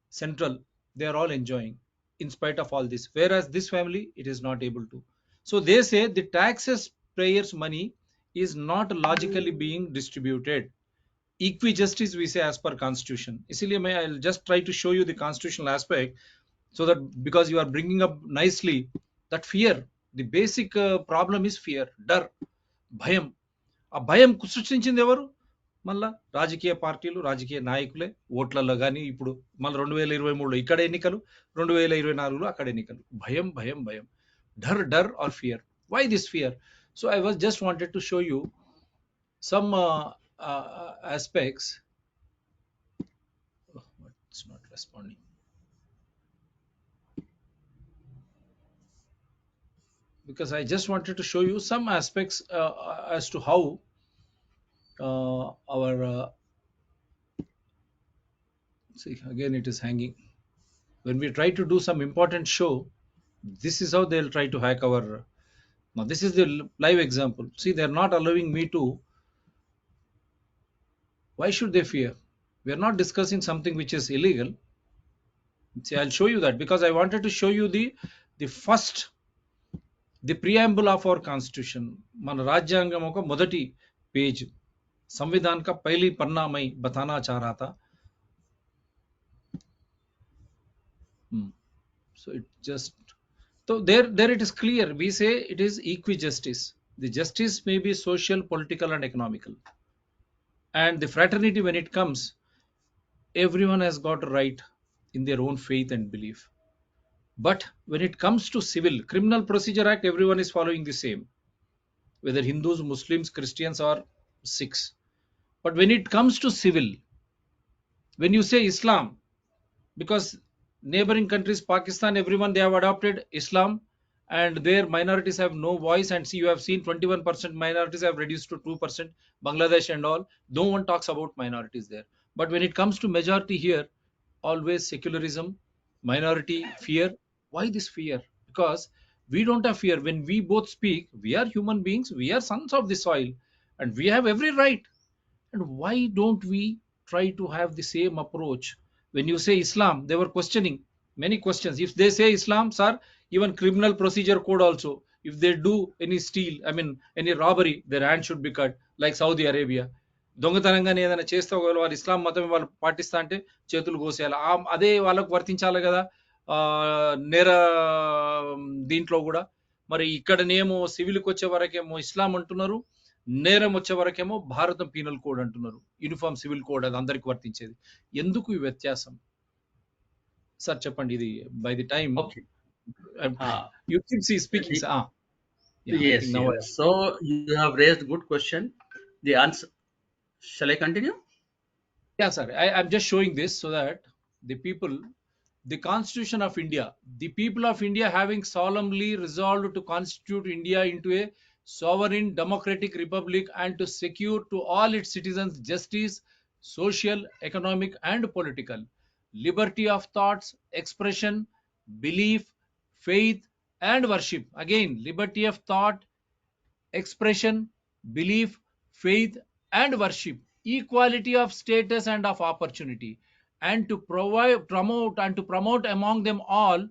central, they are all enjoying in spite of all this. Whereas this family, it is not able to. So they say the taxes payers' money is not logically being distributed. Equijustice we say as per constitution. इसीलिए मैं I'll just try to show you the constitutional aspect, so that because you are bringing up nicely that fear, the basic problem is fear, dar, భయం. ఆ భయం సృష్టించింది ఎవరు? మళ్ళా రాజకీయ పార్టీలు రాజకీయ నాయకులే ఓట్లలో కానీ ఇప్పుడు మళ్ళీ 2023లో ఇక్కడ ఎన్నికలు, 2024లో అక్కడ ఎన్నికలు. భయం భయం భయం, డర్ డర్ or fear. Why this fear? So I was just wanted to show you some aspects. Oh, it's not responding. Because I just wanted to show you some aspects as to how our see, again it is hanging. When we try to do some important show, this is how they'll try to hack our. Now this is the live example. See, they're not allowing me to. Why should they fear? We are not discussing something which is illegal. See, I'll show you that because I wanted to show you the first, the preamble of our constitution. మన రాజ్యాంగం ఒక మొదటి page. संविधान का पहली पन्ना मैं बताना चाह रहा था. So it just, so there it is clear. We say it is equi-justice. The justice may be social, political and economical. And the fraternity, when it comes, everyone has got a right in their own faith and belief. But when it comes to civil, Criminal Procedure Act, everyone is following the same, whether Hindus, Muslims, Christians or Sikhs. But when it comes to civil, when you say Islam, because neighboring countries, Pakistan, everyone, they have adopted Islam and their minorities have no voice. And see, you have seen 21% minorities have reduced to 2%, Bangladesh and all. No one talks about minorities there. But when it comes to majority here, always secularism, minority, fear. Why this fear? Because we don't have fear. When we both speak, we are human beings, we are sons of the soil, and we have every right. And why don't we try to have the same approach? When you say Islam, they were questioning many questions. If they say Islam, sir, even criminal procedure code also, if they do any steal, I mean any robbery, their hand should be cut, like Saudi Arabia. దొంగతనంగానే ఏదైనా చేస్తే ఒకవేళ వాళ్ళు ఇస్లాం మతం వాళ్ళు పాటిస్తా అంటే చేతులు కోసేయాలి. అదే వాళ్ళకు వర్తించాలి కదా నేర దీంట్లో కూడా. మరి ఇక్కడనేమో సివిల్కి వచ్చే వరకేమో ఇస్లాం అంటున్నారు, నేరం వచ్చే వరకేమో భారతం పీనల్ కోడ్ అంటున్నారు, యూనిఫామ్ సివిల్ కోడ్, అది అందరికి వర్తించేది. ఎందుకు ఈ వ్యత్యాసం సార్ చెప్పండి. ఇది by the time you keep see speaking. Yeah, I yes, think now yes. So you have raised good question. The answer. Shall I continue? yeah, sir. I'm just showing this so that the people, the Constitution of India, the people of India having solemnly resolved to constitute India into a sovereign democratic republic and to secure to all its citizens justice, social, economic and political, liberty of thoughts, expression, belief, faith and worship. Again, liberty of thought, expression, belief, faith, and worship, equality of status and of opportunity, and to promote among them all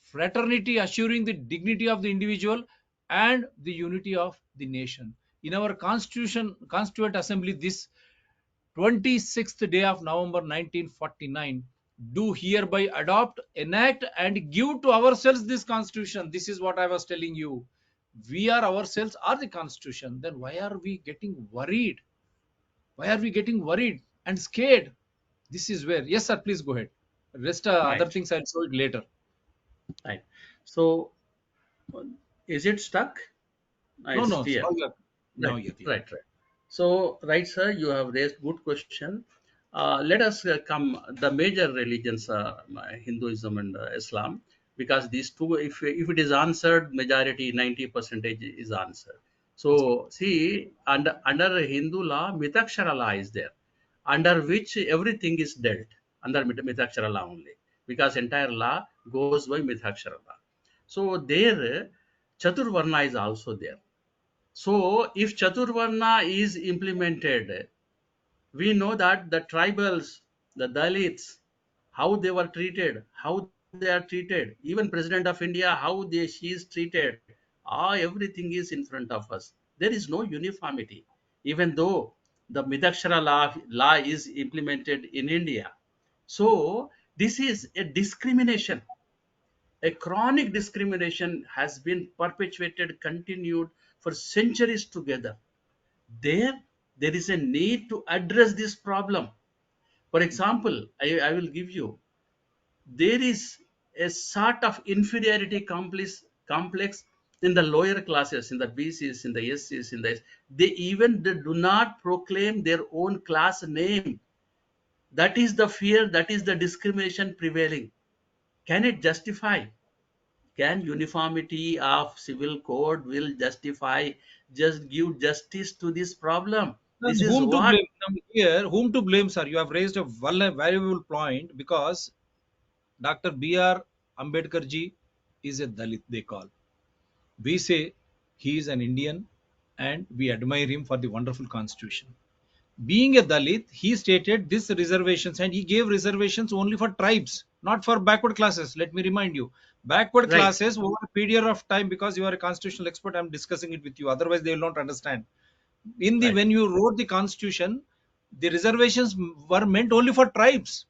fraternity, assuring the dignity of the individual and the unity of the nation. In our Constituent Assembly, this 26th day of November 1949, do hereby adopt, enact, and give to ourselves this Constitution. This is what I was telling you. We are ourselves are the Constitution. Then why are we getting worried? Why are we getting worried and scared? This is where, yes, sir, please go ahead. Rest other Right, things I'll show it later. right. So is it stuck? No, It's no, clear. now Right, you're here. right, right. So, right, sir, you have raised good question. Let us come the major religions, Hinduism and Islam, because these two, if it is answered, majority 90% is answered. So, see, under Hindu law, Mitakshara law is there, under which everything is dealt under Mitakshara law only, because entire law goes by Mitakshara law. So there, Chaturvarna is also there. So if Chaturvarna is implemented, we know that the tribals, the Dalits, how they were treated, how they are treated, even President of India, how she is treated, everything is in front of us. There is no uniformity, even though the Midakshara law is implemented in India. So this is a discrimination. A chronic discrimination has been perpetuated, continued for centuries together. There, There is a need to address this problem. For example, I will give you, there is a sort of inferiority complex in the lower classes, in the BCs, in the SCs, in the, they do not proclaim their own class name. That is the fear, that is the discrimination prevailing. Can it justify? Can uniformity of civil code will justify, just give justice to this problem? And This is whom to what. blame? Now here, whom to blame, sir? You have raised a valuable point because Dr. B.R. Ambedkar ji is a Dalit, they call. We say he is an Indian and we admire him for the wonderful constitution. Being a Dalit, he stated this reservations and he gave reservations only for tribes, not for backward classes. Let me remind you, backward Right, classes over a period of time, because you are a constitutional expert, I'm discussing it with you. Otherwise, they will not understand. In the right. when you wrote the constitution, the reservations were meant only for tribes.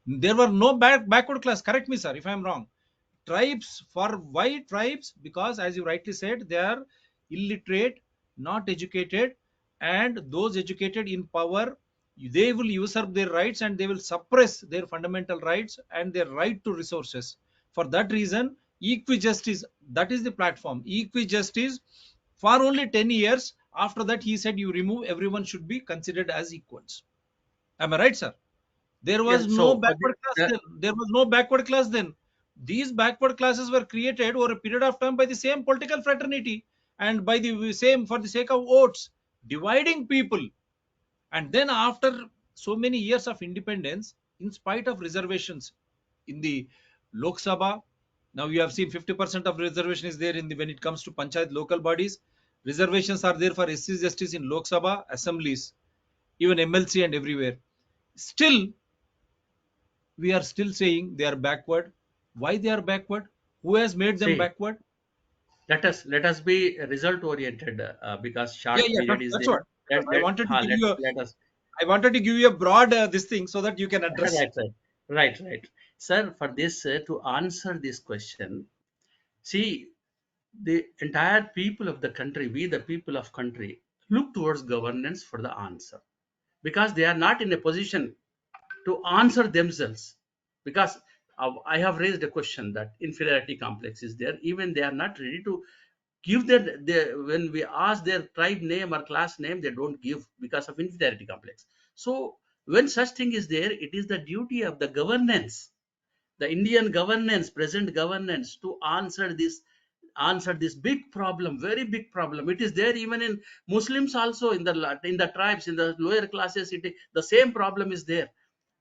There were no backward class. Correct me, sir, if I'm wrong. Tribes, for why tribes? Because as you rightly said, they are illiterate, not educated, and those educated in power, they will usurp their rights and they will suppress their fundamental rights and their right to resources. For that reason, equijustice, that is the platform. Equijustice for only 10 years. After that, he said you remove, everyone should be considered as equals. Am I right, sir? There was Yes. no So for backward class the, then. There was no backward class then. These backward classes were created over a period of time by the same political fraternity and by the same, for the sake of votes, dividing people. And then after so many years of independence, in spite of reservations in the Lok Sabha, now you have seen 50% of reservation is there in the when it comes to panchayat local bodies. Reservations are there for SC justice in Lok Sabha assemblies, even MLC and everywhere. Still, we are still saying they are backward. Why they are backward? Who has made them see, backward? let us be result oriented, because Yeah, short yeah, period is that's there. what. Because I wanted to give Let you a, let us. I wanted to give you a broad this thing so that you can address. Right, right, sir. For this, to answer this question, see, the entire people of the country, we the people of country, look towards governance for the answer, because they are not in a position to answer themselves. Because I have raised a question that inferiority complex is there, even they are not ready to give their, when we ask their tribe name or class name, they don't give because of inferiority complex. So when such thing is there, it is the duty of the governance, the Indian governance, present governance, to answer this big problem, very big problem. It is there even in Muslims also, in the tribes, in the lower classes. The same problem is there.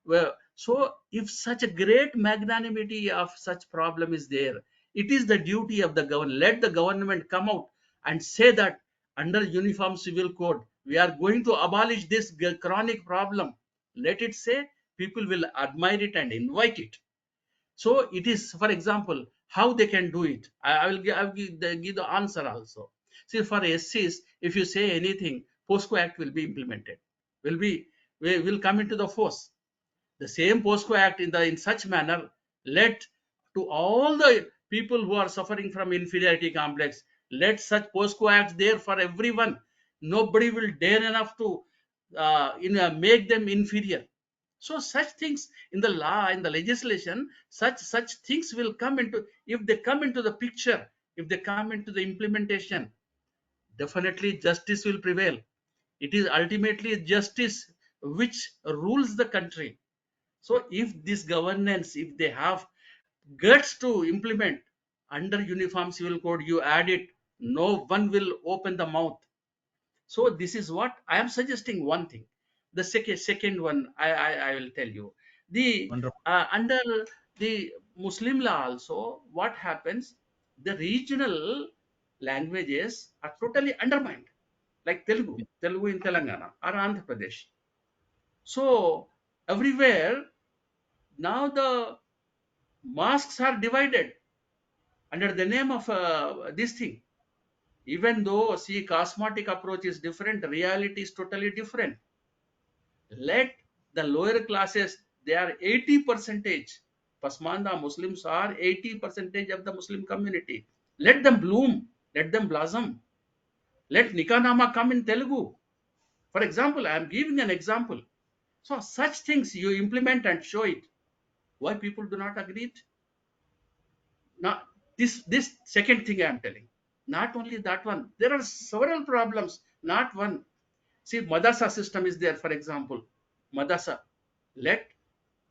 Well, so if such a great magnanimity of such problem is there, it is the duty of the government. Let the government come out and say that under Uniform Civil Code, we are going to abolish this chronic problem. Let it say, people will admire it and invite it. So it is, for example, how they can do it. I will give the answer also. See, for SCs, if you say anything, POSCO Act will be implemented, will come into the force. The same POSCO Act in such manner, let to all the people who are suffering from inferiority complex, let such POSCO Acts there for everyone. Nobody will dare enough to make them inferior. So such things in the law, in the legislation, such things will come into, if they come into the picture, if they come into the implementation, definitely justice will prevail. It is ultimately justice which rules the country. So if this governance, if they have guts to implement under Uniform Civil Code, you add it, no one will open the mouth. So this is what I am suggesting. One thing, the second one, I will tell you, the Wonderful. under the Muslim law also, what happens? The regional languages are totally undermined, like Telugu in Telangana or Andhra Pradesh. So everywhere now the mosques are divided under the name of this thing. Even though, see, cosmetic approach is different, reality is totally different. Let the lower classes, they are 80 percentage. Pasmanda Muslims are 80 percentage of the Muslim community. Let them bloom, let them blossom. Let Nikanama come in Telugu. For example, I am giving an example. So such things you implement and show it. Why people do not agree it? Not this second thing I am telling. Not only that one, there are several problems. Not one. See, Madasa system is there, for example. Madasa. Let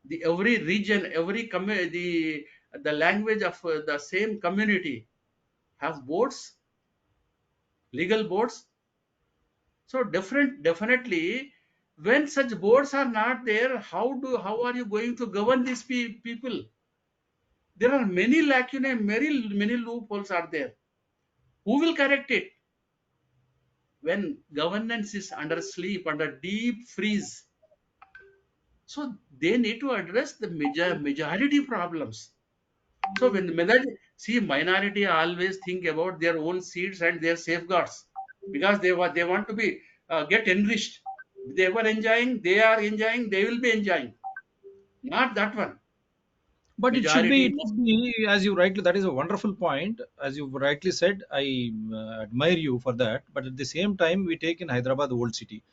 the every region, every the language of the same community has boards, legal boards. So different, definitely, when such boards are not there, how are you going to govern these people? There are many lacunae, many loopholes are there. Who will correct it? When governance is under sleep, under deep freeze, so they need to address the majority problems. So when the majority, see, minority always think about their own seats and their safeguards, because they want to be get enriched. They were enjoying, they are enjoying, they will be enjoying. Not that one. But Majority it must. should be, as you rightly, that is a wonderful point. As you rightly said, I admire you for that. But at the same time, we take in Hyderabad, old city,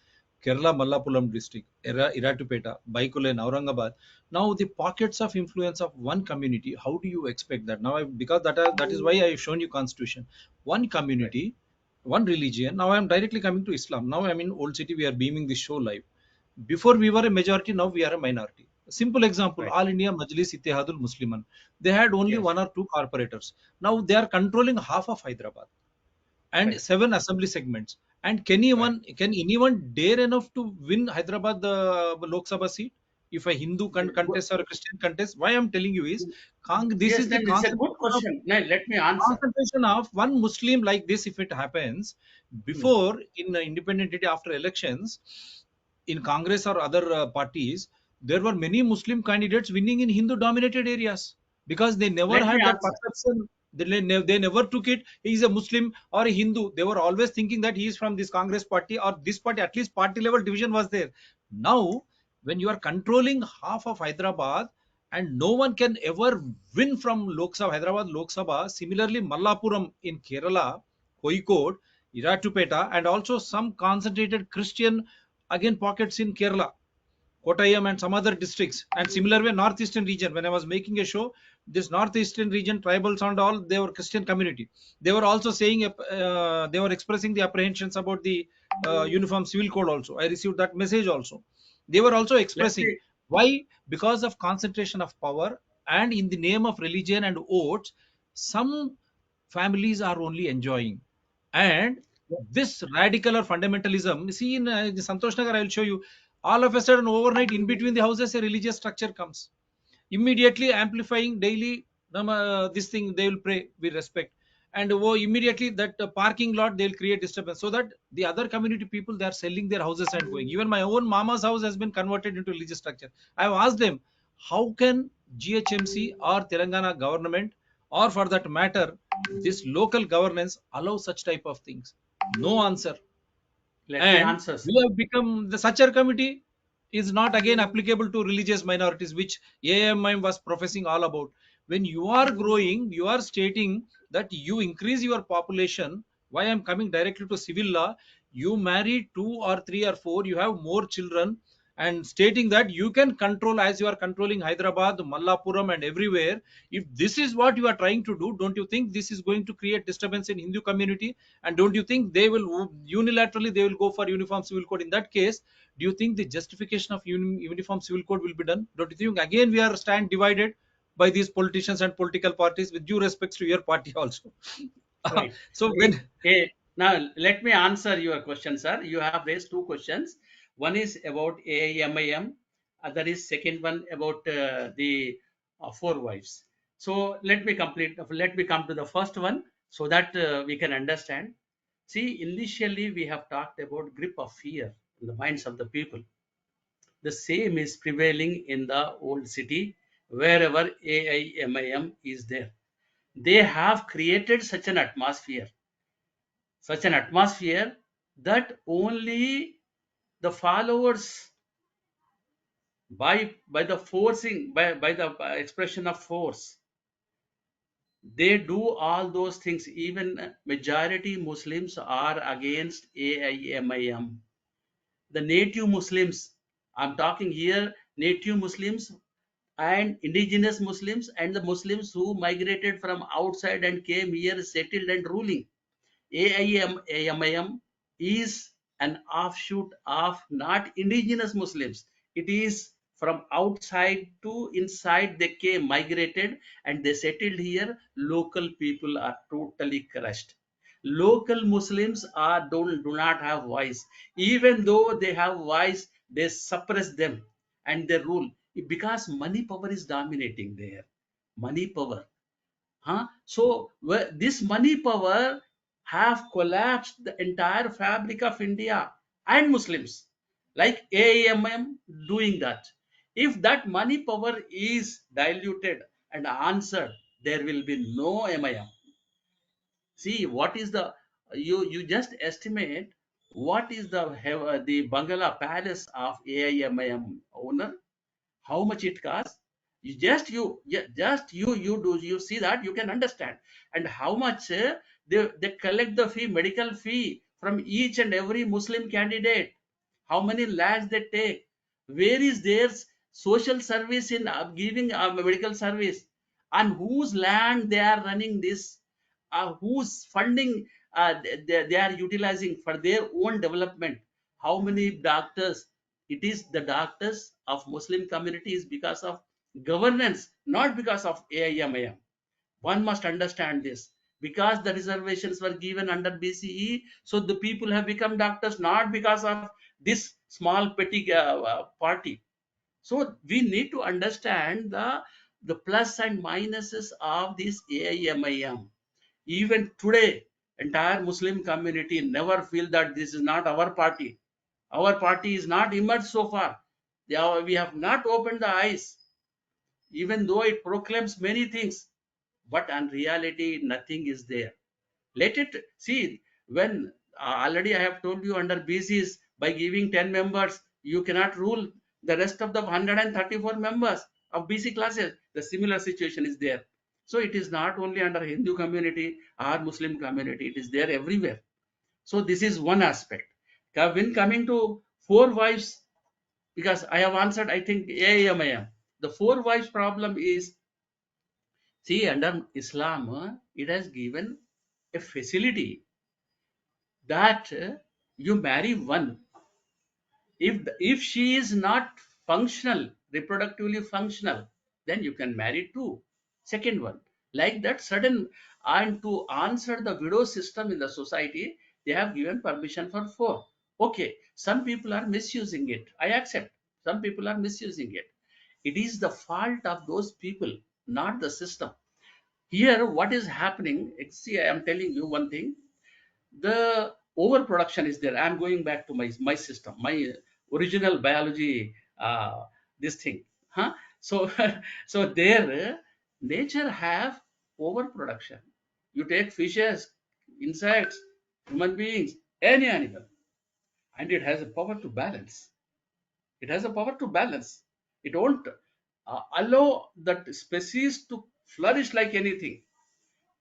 Kerala, Mallapuram district, Iratupeta, Baikule, and Aurangabad. Now, the pockets of influence of one community, how do you expect that? Now, because that is why I have shown you constitution. One Right. community, one religion. Now, I am directly coming to Islam. Now, I'm in old city. We are beaming this show live. Before we were a majority, now we are a minority. Simple example, Right. All India Majlis Ittihadul Musliman. They had only Yes. one or two corporators. Now they are controlling half of Hyderabad and Right. seven assembly segments. And Right. can anyone dare enough to win Hyderabad the Lok Sabha seat? If a Hindu contest or a Christian contest, why I'm telling you is, this Yes, is the then it's a good question. Now let me answer. concentration of one Muslim like this. If it happens Hmm. before in independent India after elections, in Congress or other parties, there were many Muslim candidates winning in Hindu dominated areas because they never Let me had that answer. perception. They never took it. He is a Muslim or a Hindu. They were always thinking that he is from this Congress party or this party. At least party level division was there. Now, when you are controlling half of Hyderabad and no one can ever win from Lok Sabha, Hyderabad Lok Sabha. Similarly, Mallapuram in Kerala, Kozhikode, Iratupeta, and also some concentrated Christian again pockets in Kerala, Kottayam and some other districts. And similar way, northeastern region. When I was making a show, this northeastern region, tribals and all, they were Christian community. They were also saying, they were expressing the apprehensions about the uniform civil code. Also, I received that message. Also, they were also Let expressing me. why, because of concentration of power and in the name of religion and votes, some families are only enjoying. And this radical or fundamentalism, see in Santosh Nagar, I will show you, all of a sudden overnight in between the houses a religious structure comes, immediately amplifying daily this thing they will pray with respect. And immediately that parking lot they'll create disturbance, so that the other community people, they are selling their houses and going. Even my own mama's house has been converted into religious structure. I have asked them, how can GHMC or Telangana government, or for that matter this local governance, allow such type of things? No answer. Let me And answer, sir. we have become the Sachar committee is not again applicable to religious minorities, which AMM was professing all about. When you are growing, you are stating that you increase your population. Why I'm coming directly to civil law? You marry two or three or four, you have more children, and stating that you can control as you are controlling Hyderabad, Mallapuram, and everywhere. If this is what you are trying to do, don't you think this is going to create disturbance in Hindu community? And don't you think they will unilaterally they will go for uniform civil code? In that case, do you think the justification of uniform civil code will be done? Don't you think again we are stand divided by these politicians and political parties, with due respects to your party also? Right. So Eh, when Now, let me answer your question, sir. You have raised two questions. One is about AIMIM. Other is second one about the four wives. So let me complete. Let me come to the first one so that we can understand. See, initially we have talked about grip of fear in the minds of the people. The same is prevailing in the old city wherever AIMIM is there. They have created such an atmosphere that only the followers, by the forcing, by the expression of force, they do all those things. Even majority Muslims are against AIMIM. the native Muslims. I'm talking here native Muslims and indigenous Muslims and the Muslims who migrated from outside and came here, settled and ruling. AIMAM is an offshoot of not indigenous Muslims. It is from outside to inside they came, migrated and they settled here. Local people are totally crushed. Local Muslims do not have voice. Even though they have voice, they suppress them and they rule because money power is dominating there. Money power. Huh? So this money power have collapsed the entire fabric of India and Muslims, like AIMM doing that. If that money power is diluted and answered, there will be no MIM. See what is the you just estimate what is the bungalow palace of AIMM owner, how much it costs. You see that you can understand. And how much they collect the fee, medical fee from each and every Muslim candidate, how many lakhs they take, where is their social service in giving medical service, on whose land they are running this, whose funding they are utilizing for their own development, how many doctors. It is the doctors of Muslim communities because of governance, not because of AIMAM. One must understand this. Because the reservations were given under BCE, so the people have become doctors, not because of this small petty party. So we need to understand the plus and minuses of this AIMAM. Even today, entire Muslim community never feel that this is not our party. Our party is not emerged so far. We have not opened the eyes, even though it proclaims many things, but in reality, nothing is there. Let it see when already I have told you under BCs by giving 10 members, you cannot rule the rest of the 134 members of BC classes. The similar situation is there. So it is not only under Hindu community or Muslim community, it is there everywhere. So this is one aspect. When coming to four wives, because I have answered, I think AIMIM. The four wives problem is, see, under Islam, it has given a facility that you marry one. If she is not functional, reproductively functional, then you can marry two. Second one, like that, certain, and to answer the widow system in the society, they have given permission for four. Okay, some people are misusing it. I accept. Some people are misusing it. It is the fault of those people, not the system. Here, what is happening? See, I am telling you one thing. The overproduction is there. I'm going back to my system, my original biology, this thing, huh? So so there, nature have overproduction. You take fishes, insects, human beings, any animal, and it has a power to balance. It has a power to balance. It won't allow that species to flourish like anything,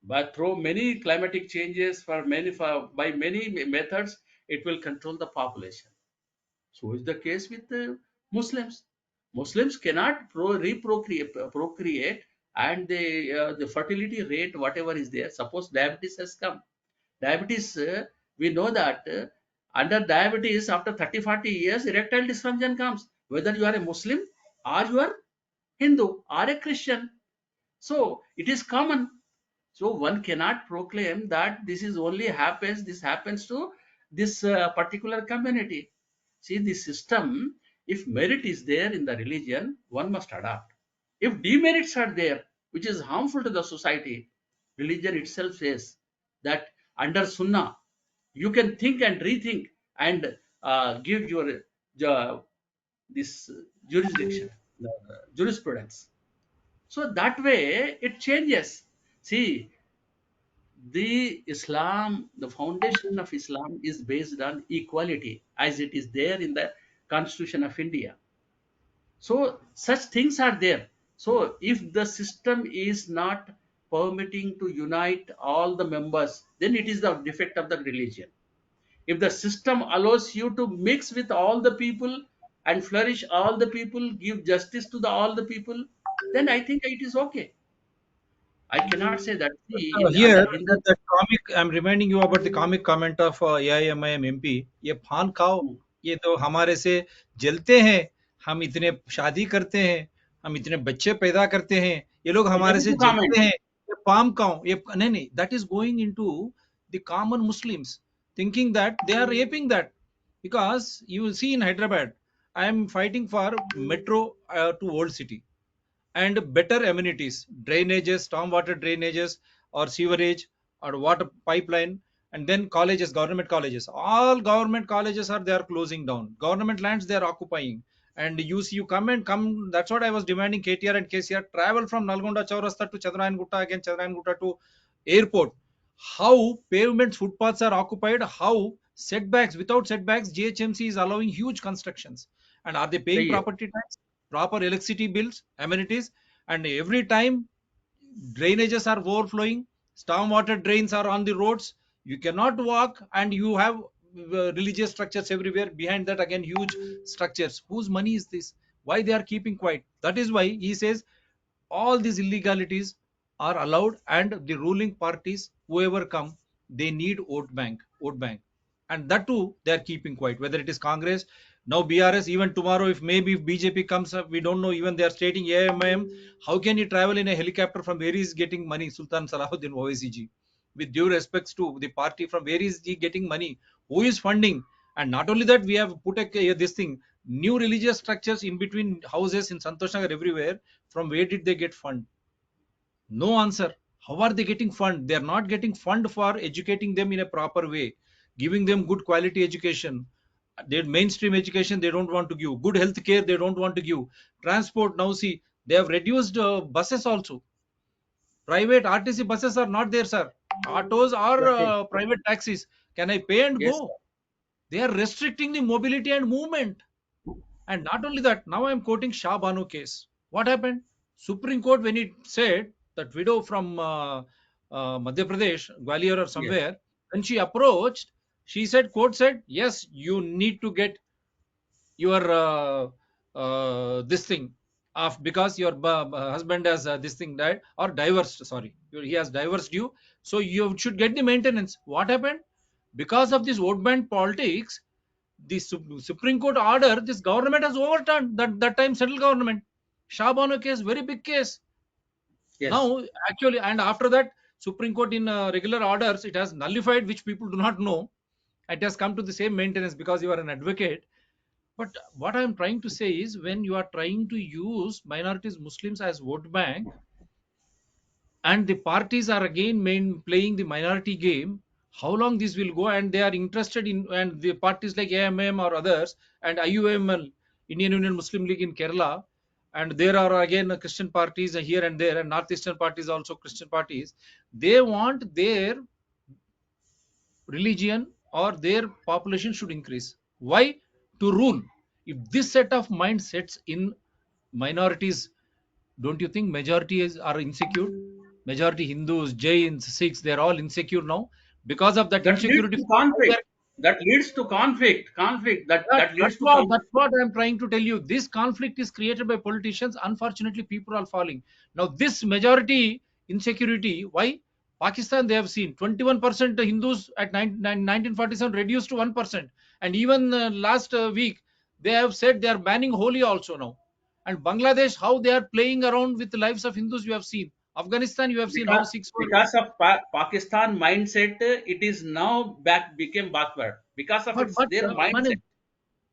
but through many climatic changes by many methods, it will control the population. So is the case with the Muslims. Muslims cannot procreate, and the fertility rate, whatever is there. Suppose diabetes has come. Diabetes, we know that under diabetes, after 30-40 years, erectile dysfunction comes. Whether you are a Muslim or you are Hindu or a Christian, so it is common. So one cannot proclaim that this happens to this particular community. See, the system, if merit is there in the religion, one must adopt. If demerits are there, which is harmful to the society, religion itself says that under Sunnah, you can think and rethink and give your this jurisdiction, jurisprudence. So that way it changes. See, the foundation of Islam is based on equality as it is there in the Constitution of India. So such things are there. So if the system is not permitting to unite all the members, then it is the defect of the religion. If the system allows you to mix with all the people and flourish all the people, give justice to the all the people, then I think it is okay. I cannot say that. See, in Here, under Hindu. that comic, I'm reminding you about the comic comment of AIMIM MP. ये फान खाओ, ये तो हमारे से जलते हैं, हम इतने शादी करते हैं, हम इतने बच्चे पैदा करते हैं, ये लोग Let हमारे me से to comment. जलते हैं, ये पाम खाओ, ये नहीं नहीं, that is going into the common Muslims, thinking that they are raping that, because you will see in Hyderabad, I am fighting for metro to old city and better amenities, drainages, stormwater drainages, or sewerage, or water pipeline. And then colleges, government colleges, all government colleges are, they are closing down, government lands they are occupying. And you come and come, that's what I was demanding. KTR and KCR travel from Nalgonda Chaurasta to Chandrayan Gutta, again Chandrayan Gutta to airport. How pavements, footpaths are occupied, how setbacks, without setbacks GHMC is allowing huge constructions. And are they paying सही है. property tax, proper electricity bills, amenities? And every time drainages are overflowing, stormwater drains are on the roads, you cannot walk, and you have religious structures everywhere. Behind that, again, huge structures. Whose money is this? Why they are keeping quiet? That is why he says all these illegalities are allowed, and the ruling parties, whoever come, they need vote bank, and that too they are keeping quiet. Whether it is Congress, now BRS, even tomorrow, if maybe if BJP comes up, we don't know. Even they are stating AMIM. How can he travel in a helicopter? From where he is getting money? Sultan Salahuddin Owaisi. With due respects to the party, from where is he getting money? Who is funding? And not only that, we have put this thing, new religious structures in between houses in Santosh Nagar everywhere. From where did they get fund? No answer. How are they getting fund? They are not getting fund for educating them in a proper way, giving them good quality education. Their mainstream education they don't want to give. Good health care they don't want to give. Transport, now see, they have reduced buses also. Private RTC buses are not there, sir. Autos or Yes, private taxis. Can I pay and yes, go? They are restricting the mobility and movement. And not only that, now I'm quoting Shah Banu case. What happened? Supreme Court, when it said that widow from Madhya Pradesh, Gwalior or yes, somewhere, when she approached, she said, court said, yes, you need to get your this thing off, because your husband has this thing died or divorced. Sorry, he has divorced you, so you should get the maintenance. What happened? Because of this vote bank politics, the Supreme Court order, this government has overturned that time central government. Shah Bano case, very big case. yes. Now, actually, and after that, Supreme Court in regular orders, it has nullified, which people do not know. It has come to the same maintenance because you are an advocate. But what I am trying to say is, when you are trying to use minorities, Muslims as vote bank, and the parties are again playing the minority game, how long this will go? And they are interested in, and the parties like AMM or others, and IUML, Indian Union Muslim League in Kerala, and there are again Christian parties here and there, and northeastern parties also Christian parties. They want their religion or their population should increase. Why? To rule. If this set of mindsets in minorities, don't you think are insecure? Majority Hindus, Jains, Sikhs, they're all insecure now. Because of that That leads insecurity, to conflict. That leads to conflict. That that's leads to what conflict. that's what I'm trying to tell you. This conflict is created by politicians. Unfortunately, people are falling. Now, this majority insecurity, why? Pakistan, they have seen 21% Hindus at 1947 reduced to 1%. And even last week, they have said they are banning Holi also now. And Bangladesh, how they are playing around with the lives of Hindus, you have seen. Afghanistan, you have seen how because Sikhs were. because of Pakistan mindset, it is now back became backward because of its But their mindset.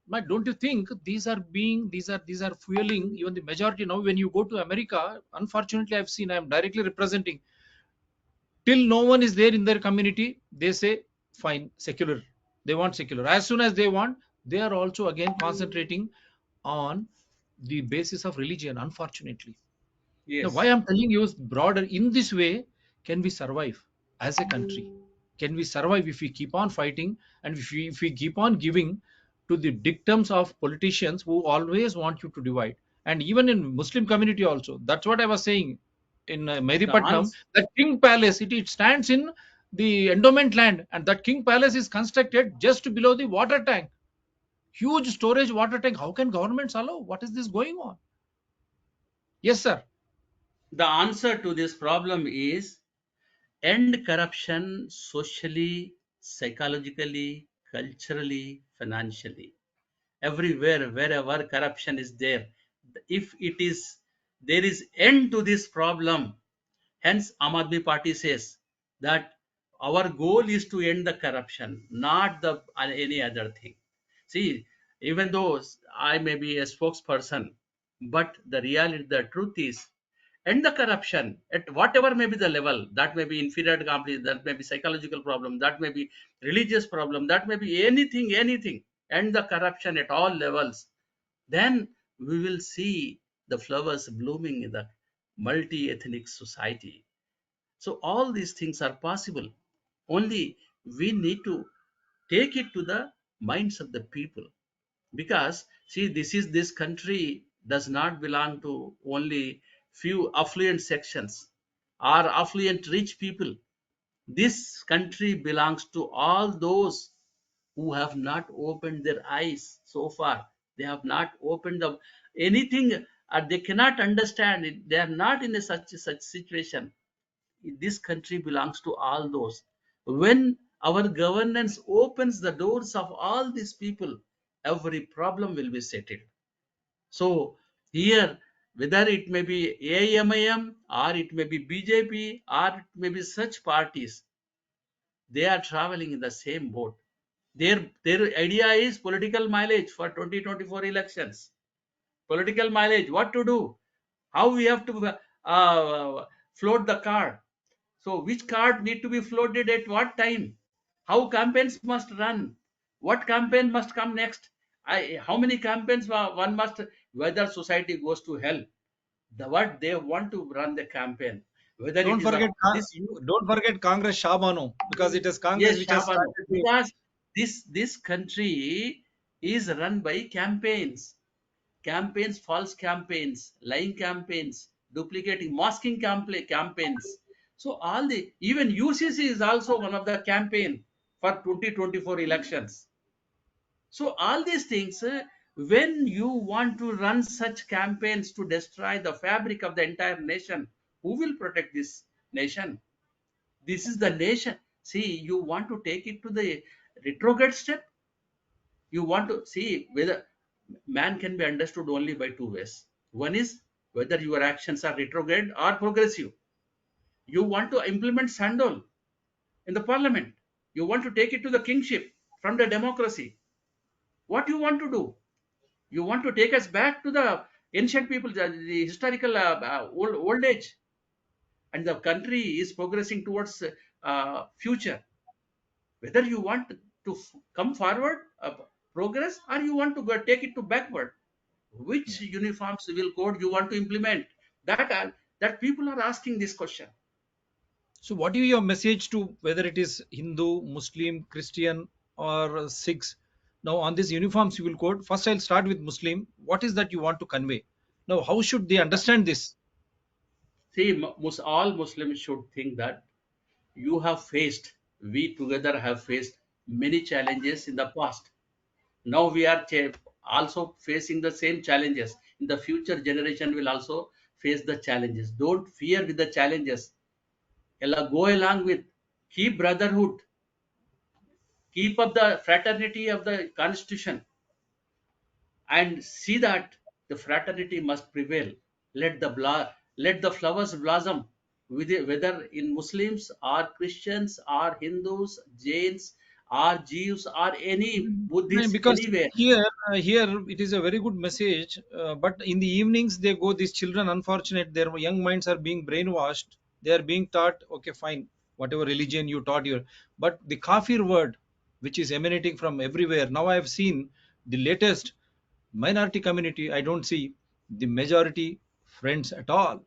But don't you think these are fueling even the majority now? When you go to America, unfortunately, I've seen, I'm directly representing, till no one is there in their community, they say fine, secular. They want secular. As soon as they want, they are also again concentrating on the basis of religion. Unfortunately, now, why Yes. I'm telling you is broader. In this way, can we survive as a country? Can we survive if we keep on fighting, and if we keep on giving to the dictums of politicians who always want you to divide? And even in Muslim community also, that's what I was saying in The Mehripatnam, ans- the King Palace, it stands in the endowment land, and that king palace is constructed just below the water tank, huge storage water tank. How can governments allow? What is this going on? Yes, sir. The answer to this problem is end corruption socially, psychologically, culturally, financially. Everywhere, wherever corruption is there, if it is there is end to this problem. Hence, Aam Aadmi Party says that our goal is to end the corruption, not the any other thing. See, even though I may be a spokesperson, but the reality, the truth is, end the corruption at whatever may be the level. That may be inferior company, that may be psychological problem, that may be religious problem, that may be anything, anything. End the corruption at all levels. Then we will see the flowers blooming in the multi-ethnic society. So all these things are possible. Only we need to take it to the minds of the people. Because see, this country does not belong to only few affluent sections or affluent rich people. This country belongs to all those who have not opened their eyes so far. They have not opened the anything, they cannot understand it. They are not in a such situation. This country belongs to all those. When our governance opens the doors of all these people, every problem will be settled. So here, whether it may be AIMIM or it may be BJP or it may be such parties, they are traveling in the same boat. Their idea is political mileage for 2024 elections. Political mileage, what to do, how we have to float the car. So which card need to be floated at what time? How campaigns must run? What campaign must come next? How many campaigns one must, whether society goes to hell. What they want to run the campaign, whether it Don't is a forget, this you. don't forget Congress Shabano, because it is Congress Yes, which has Shabano, started the. because this country is run by campaigns, false campaigns, lying campaigns, duplicating, masking campaigns. So all the even UCC is also one of the campaign for 2024 elections. So all these things, when you want to run such campaigns to destroy the fabric of the entire nation, who will protect this nation? This is the nation. See, you want to take it to the retrograde step. You want to see whether man can be understood only by two ways. One is whether your actions are retrograde or progressive. You want to implement Sandol in the parliament. You want to take it to the kingship from the democracy. What you want to do? You want to take us back to the ancient people, the historical old age, and the country is progressing towards future. Whether you want to come forward, progress, or you want to go take it to backward. Which uniform civil code you want to implement? That people are asking this question. So, what is your message to whether it is Hindu, Muslim, Christian, or Sikhs? Now, on this uniform civil code, first I'll start with Muslim. What is that you want to convey? Now, how should they understand this? See, all Muslims should think that you have faced, we together have faced many challenges in the past. Now we are also facing the same challenges. In the future, generation will also face the challenges. Don't fear with the challenges. Go along with, keep brotherhood, keep up the fraternity of the constitution, and see that the fraternity must prevail. Let the flowers blossom, whether in Muslims or Christians or Hindus, Jains or Jews or any Buddhists, Because anywhere. here it is a very good message, but in the evenings they go. These children, unfortunate, their young minds are being brainwashed. They are being taught, okay, fine, whatever religion you taught you, but the kafir word, which is emanating from everywhere. Now I have seen the latest minority community. I don't see the majority friends at all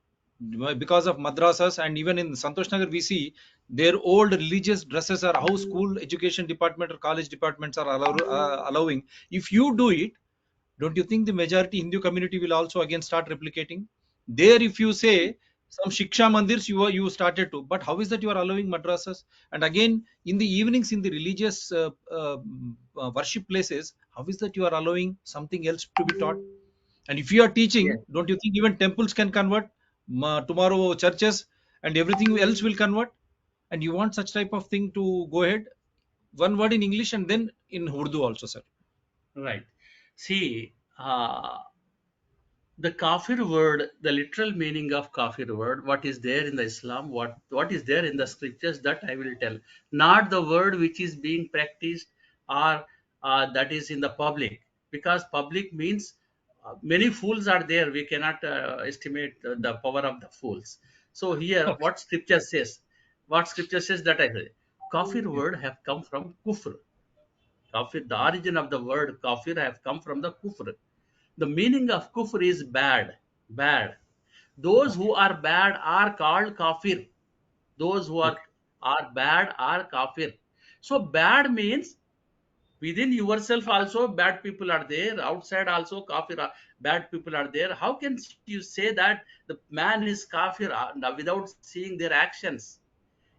because of madrasas, and even in Santosh Nagar we see their old religious dresses are how school education department or college departments are allowing. If you do it, don't you think the majority Hindu community will also again start replicating there? If you say some Shiksha Mandirs you started to, but how is that you are allowing madrasas? And again, in the evenings, in the religious worship places, how is that you are allowing something else to be taught? And if you are teaching, Yes, don't you think even temples can convert? Tomorrow churches and everything else will convert? And you want such type of thing to go ahead? One word in English and then in Urdu also, sir. right. See, the kafir word, the literal meaning of kafir word, what is there in the Islam, what is there in the scriptures, that I will tell. Not the word which is being practiced, or that is in the public, because public means many fools are there. We cannot estimate the power of the fools. So here, Okay. what scripture says that I say, kafir word have come from kufr. Kafir, the origin of the word kafir have come from the kufr. The meaning of kufr is bad, bad. Those Okay. who are bad are called kafir. Those who Okay. are bad are kafir. So bad means within yourself also bad people are there. Outside also kafir bad people are there. How can you say that the man is kafir without seeing their actions?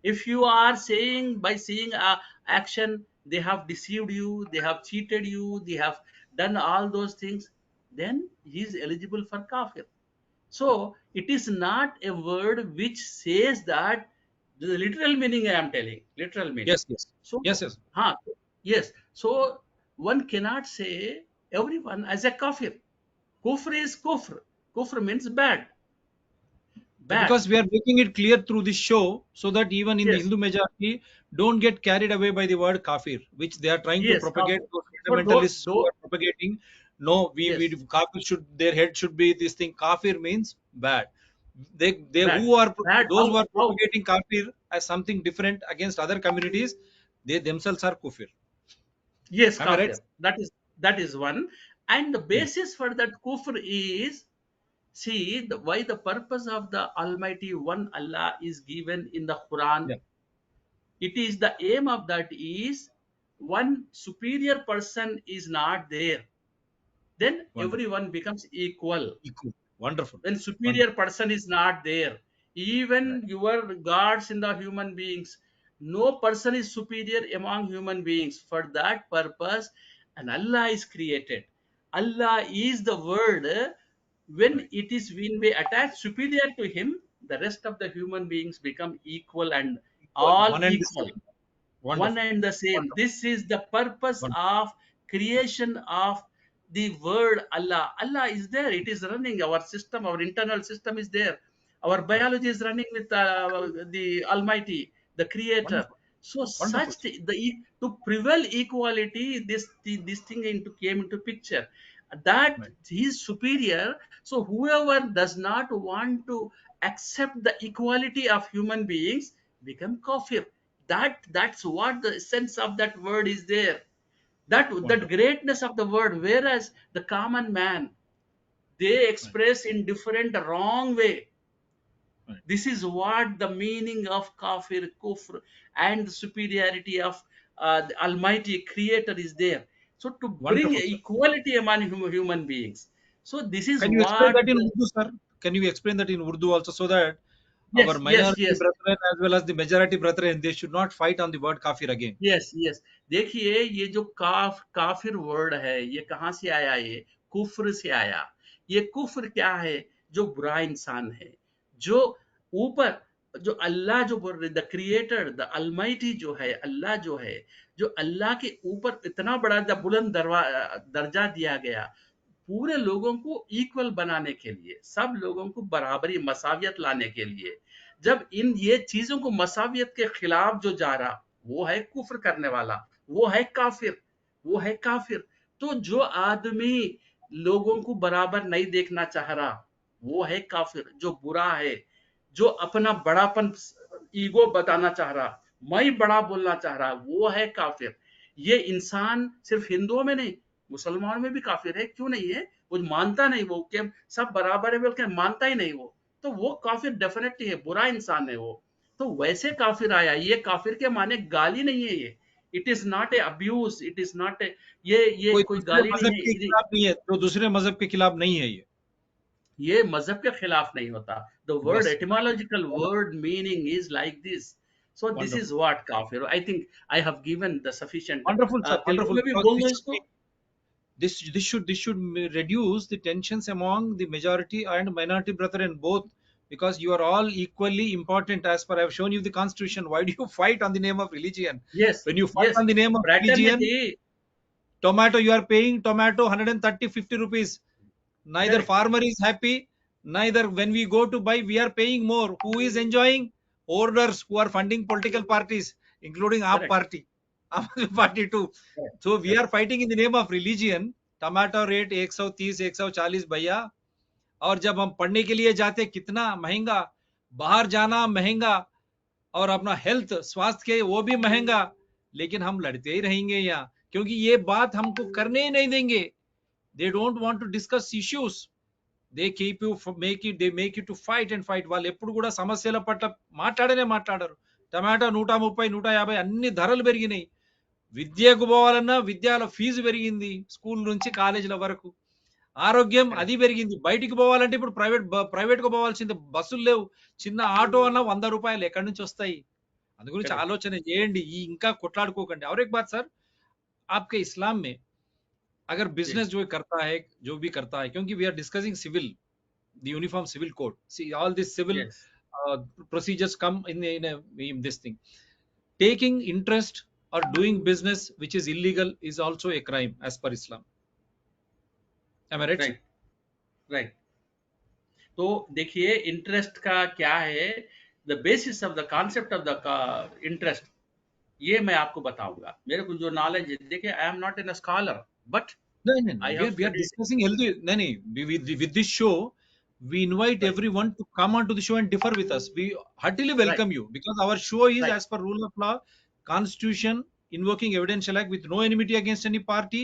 If you are saying by seeing action they have deceived you, they have cheated you, they have done all those things, then he is eligible for kafir. So it is not a word which says that, the literal meaning I am telling, literal meaning. Yes. Yes. So Yes. Yes. huh, yes, so one cannot say everyone as a kafir. Kufr is kufr. Kufr means bad, bad. Because we are making it clear through this show so that even in the Yes, Hindu majority don't get carried away by the word kafir, which they are trying to yes, propagate. kafir. Those So fundamentalists who though are propagating, no, we yes, kafir should, their head should be this thing. Kafir means bad. They bad, who are bad. those who are How? propagating kafir as something different against other communities, they themselves are kufir. Yes, Am I right? kafir. That is one, and the Hmm. basis for that kufr is, see why the purpose of the Almighty One Allah is given in the Quran. Yeah. It is the aim of that is, one superior person is not there, then Wonderful. everyone becomes equal. Equal. Wonderful. When Wonderful. superior person is not there, even Right. your gods in the human beings, no person is superior among human beings. For that purpose, and Allah is created. Allah is the word. When Right. it is when we attach superior to him, the rest of the human beings become equal, and Equal. all One and the equal, same. one Wonderful. and the same. Wonderful. This is the purpose Wonderful. of creation of the word Allah. Allah is there, it is running our system, our internal system is there, our Right. biology is running with the Almighty, the creator. Wonderful. So Wonderful. such to prevail equality, this thing came into picture, that Right. he is superior. So whoever does not want to accept the equality of human beings become kafir. That's what the sense of that word is there, that Wonderful. greatness of the word. Whereas the common man, they Right. express in different wrong way. Right. This is what the meaning of kafir, kufr, and the superiority of the Almighty Creator is there. So to bring Wonderful, sir. equality among human beings. So this is Can you explain what that in Urdu, sir? Can you explain that in Urdu also so that our yes, yes, minority yes. brethren as well as the majority brethren, they should not fight on the word kafir again? Yes yes, देखिए ये जो काफिर word है, ये कहाँ से आया? ये कुफ्र से आया। ये कुफ्र क्या है? जो बुरा इंसान है, जो ऊपर, जो अल्लाह, जो द क्रिएटर, द अलमाइटी जो है, अल्लाह जो है, जो अल्लाह के ऊपर इतना बड़ा बुलंद दर्जा दिया गया, पूरे लोगों को इक्वल बनाने के लिए, सब लोगों को बराबरी मसावियत लाने के लिए, जब इन ये चीजों को मसावियत के खिलाफ जो जा रहा, वो है कुफ्र करने वाला, वो है काफिर, वो है काफिर। तो जो आदमी लोगों को बराबर नहीं देखना चाह रहा, वो है काफिर। जो बुरा है, जो अपना बड़ापन, ईगो बताना चाह रहा, मैं बड़ा बोलना चाह रहा, वो है काफिर। ये इंसान सिर्फ हिंदुओं में नहीं, मुसलमानों में भी काफिर है। क्यों नहीं है? वो मानता नहीं, वो क्या सब बराबर है बोल के मानता ही नहीं वो, तो वो काफिर डेफिनेटली है, बुरा इंसान है वो। तो वैसे काफिर आया। ये काफिर के माने गाली नहीं है ये, it is not a abuse, it is not a, ये कोई कोई दूसरे गाली नहीं मजहब के है। खिलाफ नहीं है, जो दूसरे मजहब के खिलाफ नहीं है ये। ये मजहब के खिलाफ नहीं होता. The word Yes. etymological word meaning is like this. So this is Wonderful. what kafir. I think I have given the sufficient. Wonderful, sir. Telugu Wonderful. में भी Because बोल this दो should इसको. be, this should reduce the tensions among the majority and minority brethren both, because you are all equally important. As per I have shown you the constitution, why do you fight on the name of religion? Yes, When you fight yes. on the name of religion, Fraternity. tomato, you are paying tomato 130 50 rupees. Neither Correct. farmer is happy, neither when we go to buy we are paying more. Who is enjoying? Orders who are funding political parties, including our Correct. party, Aam Aadmi party too. Correct. So we are Correct. fighting in the name of religion. Tomato rate 130 140 भैया, और जब हम पढ़ने के लिए जाते कितना महंगा, बाहर जाना महंगा, और अपना हेल्थ स्वास्थ्य के वो भी महंगा, लेकिन हम लड़ते ही रहेंगे यहाँ, क्योंकि ये बात हमको करने ही नहीं देंगे. They don't want to discuss issues. They keep you they make you to fight and fight. వాళ్ళు ఎప్పుడు కూడా సమస్యల పట్ల మాట్లాడనే మాట్లాడరు. టమాటా 130 150 అన్ని ధరలు పెరిగినాయి. విద్యకు పోవాలన్నా విద్యాల ఫీజు పెరిగింది, స్కూల్ నుంచి కాలేజీల వరకు. ఆరోగ్యం Correct. అది పెరిగింది. బయటికి పోవాలంటే ఇప్పుడు ప్రైవేట్ కు పోవాల్సింది, బస్సులు లేవు. చిన్న ఆటో అన్న 100 రూపాయలు ఎక్కడి నుంచి వస్తాయి? అందు గురించి Correct. ఆలోచన చేయండి. ఈ ఇంకా కొట్లాడుకోకండి. और एक बात सर, आपके इस्लाम में अगर जी. बिजनेस जो करता है, जो भी करता है, क्योंकि we are discussing civil, the uniform civil code, see all these civil Yes. procedures come in this thing. Taking interest or doing business which is illegal is also a crime as per Islam. Am I right, sir? Right. Right. तो देखिए interest का क्या है. The basis of the concept of the interest, ये मैं आपको बताऊंगा. मेरे को जो नॉलेज है, देखिए I am not in a scholar, but No, no, no. I have We are studied. discussing healthy. No, no. With this show, we invite right. everyone to come onto the show and differ with us. We heartily right. welcome you, because our show is right. as per rule of law, constitution, invoking evidential act with no enmity against any party,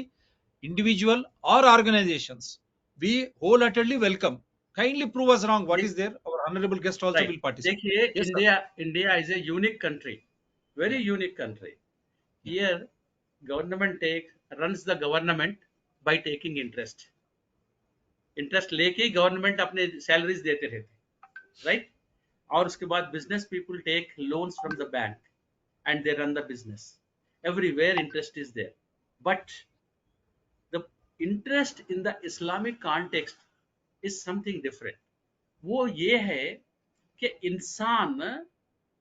individual or organizations. We wholeheartedly welcome. Kindly prove us wrong. What is there? Our honorable guest also right. will participate. देखिए Yes, sir. India, India is a unique country, very Yeah. Unique country. Yeah. Here government take runs the government by taking interest. Interest लेके ही government अपने salaries देते रहते, right. और उसके बाद business people take loans from the bank and they run the business. Everywhere interest is there. But the interest in the Islamic context is something different. वो ये है कि इंसान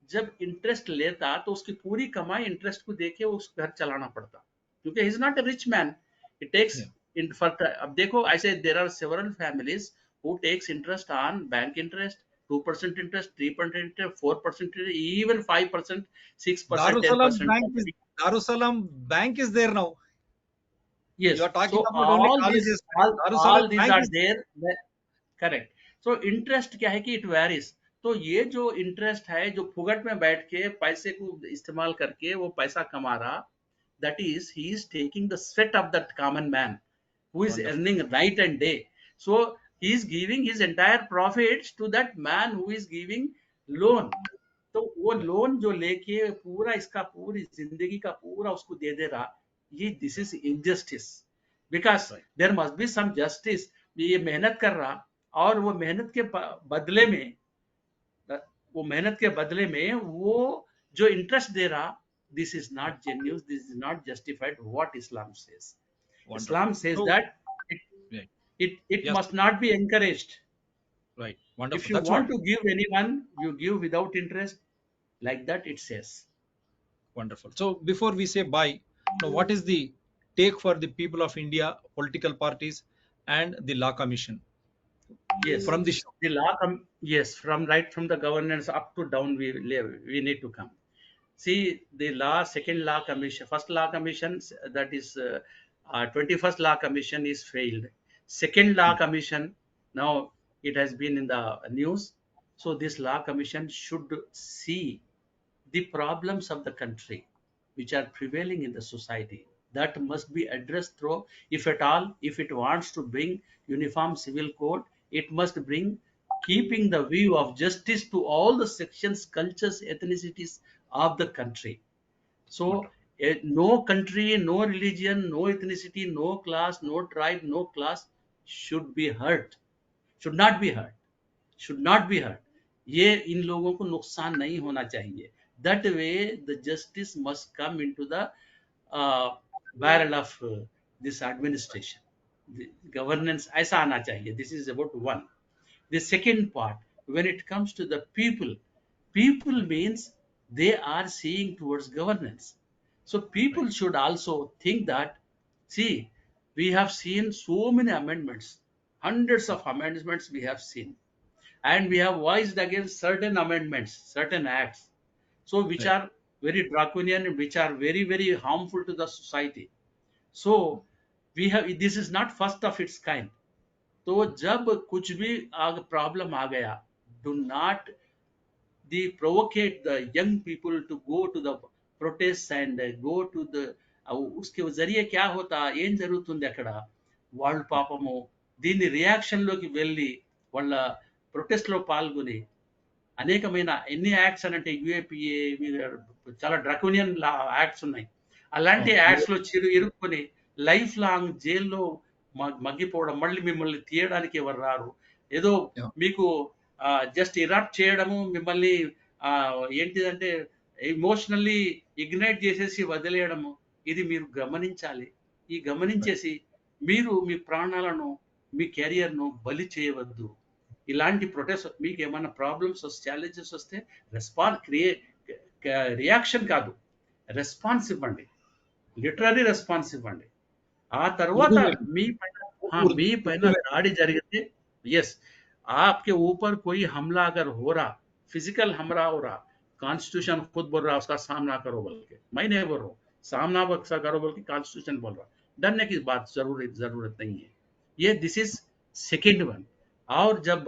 जब इंटरेस्ट लेता तो उसकी पूरी कमाई इंटरेस्ट को देके वो उस घर चलाना पड़ता, क्योंकि he is not a rich man. It takes Yeah. In for. अब देखो, ऐसे there are several families who takes interest on bank interest, 2% interest, 3% interest, 4% interest, even 5%, 6%, Darussalam 10%. Bank is Darussalam Bank is there now. You Yes. are talking So about only all these, colleges. Darussalam all these Bank are is there. Correct. So interest क्या है कि it varies. तो ये जो interest है, जो फुगट में बैठ के पैसे को इस्तेमाल करके वो पैसा कमा रहा, that is he is taking the sweat of that common man who is wonderful. earning night and day. So he is giving his entire profits to that man who is giving loan. तो वो Right. Loan जो लेके पूरा इसका पूरी जिंदगी का पूरा उसको दे दे रहा, ये this is injustice. Because Right. There must be some justice. ये मेहनत कर रहा, और वो मेहनत के बदले में, वो मेहनत के बदले में वो जो इंटरेस्ट दे रहा, this is not genuine, this is not justified. What Islam says, Wonderful. Islam says So, that it, right. it Yes, must not be encouraged. right. If Wonderful. you That's what. want to give anyone, you give without interest, like that it says. Wonderful. So, before we say bye, now what is the take for the people of India, political parties, and the Law Commission Yes, from the show? the law yes, from right from the governance up to down, we need to come. See, the law, second law commission, first law commission, that is 21st law commission is failed. Second law commission, now it has been in the news. So this law commission should see the problems of the country which are prevailing in the society, that must be addressed through. If at all, if it wants to bring uniform civil code, it must bring keeping the view of justice to all the sections, cultures, ethnicities of the country. So Wonderful. no country, no religion, no ethnicity, no class, no tribe, no class should be hurt. should not be hurt, should not be hurt. ये इन लोगों को नुकसान नहीं होना चाहिए. That way the justice must come into the uh, barrel of this administration. The governance ऐसा आना चाहिए. This is about one. The second part, when it comes to the people, people means they are seeing towards governance. So Right. people should also think that, see, we have seen so many amendments, hundreds of amendments we have seen, and we have voiced against certain amendments, certain acts, so which Right. are very draconian, which are very, very harmful to the society. So we have, this is not first of its kind. तो जब कुछ भी problem आ गया, do not the provoke the young people to go to the protest and go to the उसके जरिए क्या होता ఏం జరుగుతుంది అక్కడ, వాళ్ళు పాపము దీన్ని రియాక్షన్ లోకి వెళ్ళి వాళ్ళ ప్రొటెస్ట్ లో పాల్గొని అనేకమైన ఎన్ని యాక్ట్స్ అని అంటే యుఏపిఏ చాలా డ్రకోనియన్ యాక్ట్స్ ఉన్నాయి. అలాంటి అవును. యాక్ట్స్ లో ఇరుక్కొని లైఫ్ లాంగ్ జైల్లో మగ్గిపోవడం, మళ్ళీ మిమ్మల్ని తీయడానికి ఎవరు రారు, ఏదో Yeah. మీకు జస్ట్ ఇరాప్ట్ చేయడము, మిమ్మల్ని ఆ, ఏంటిదంటే ఎమోషనల్లీ ఇగ్నైట్ చేసేసి వదిలేయడము, ఇది మీరు గమనించాలి. ఈ Right. గమనించేసి మీరు మీ ప్రాణాలను, మీ కెరియర్ను బలి చేయవద్దు. ఇలాంటి ప్రొటెస్ట్ మీకు ఏమైనా ప్రాబ్లమ్స్ ఛాలెంజెస్ వస్తే రియాక్షన్ కాదు, రెస్పాన్స్ ఇవ్వండి, లిటరరీ రెస్పాన్స్ ఇవ్వండి. ఆ తర్వాత ఉర్దూ మీ పైన మీ పైన उर्दू में దాడి జరిగితే, यस, आपके ऊपर कोई हमला अगर हो रहा, फिजिकल हमला हो रहा, कॉन्स्टिट्यूशन खुद बोल रहा उसका सामना करो बोल के, मैं नहीं बोल रहा हूँ, सामना करो बोल के कॉन्स्टिट्यूशन बोल रहा. डरने की बात जरूरत नहीं है. ये दिस इज सेकेंड वन. और जब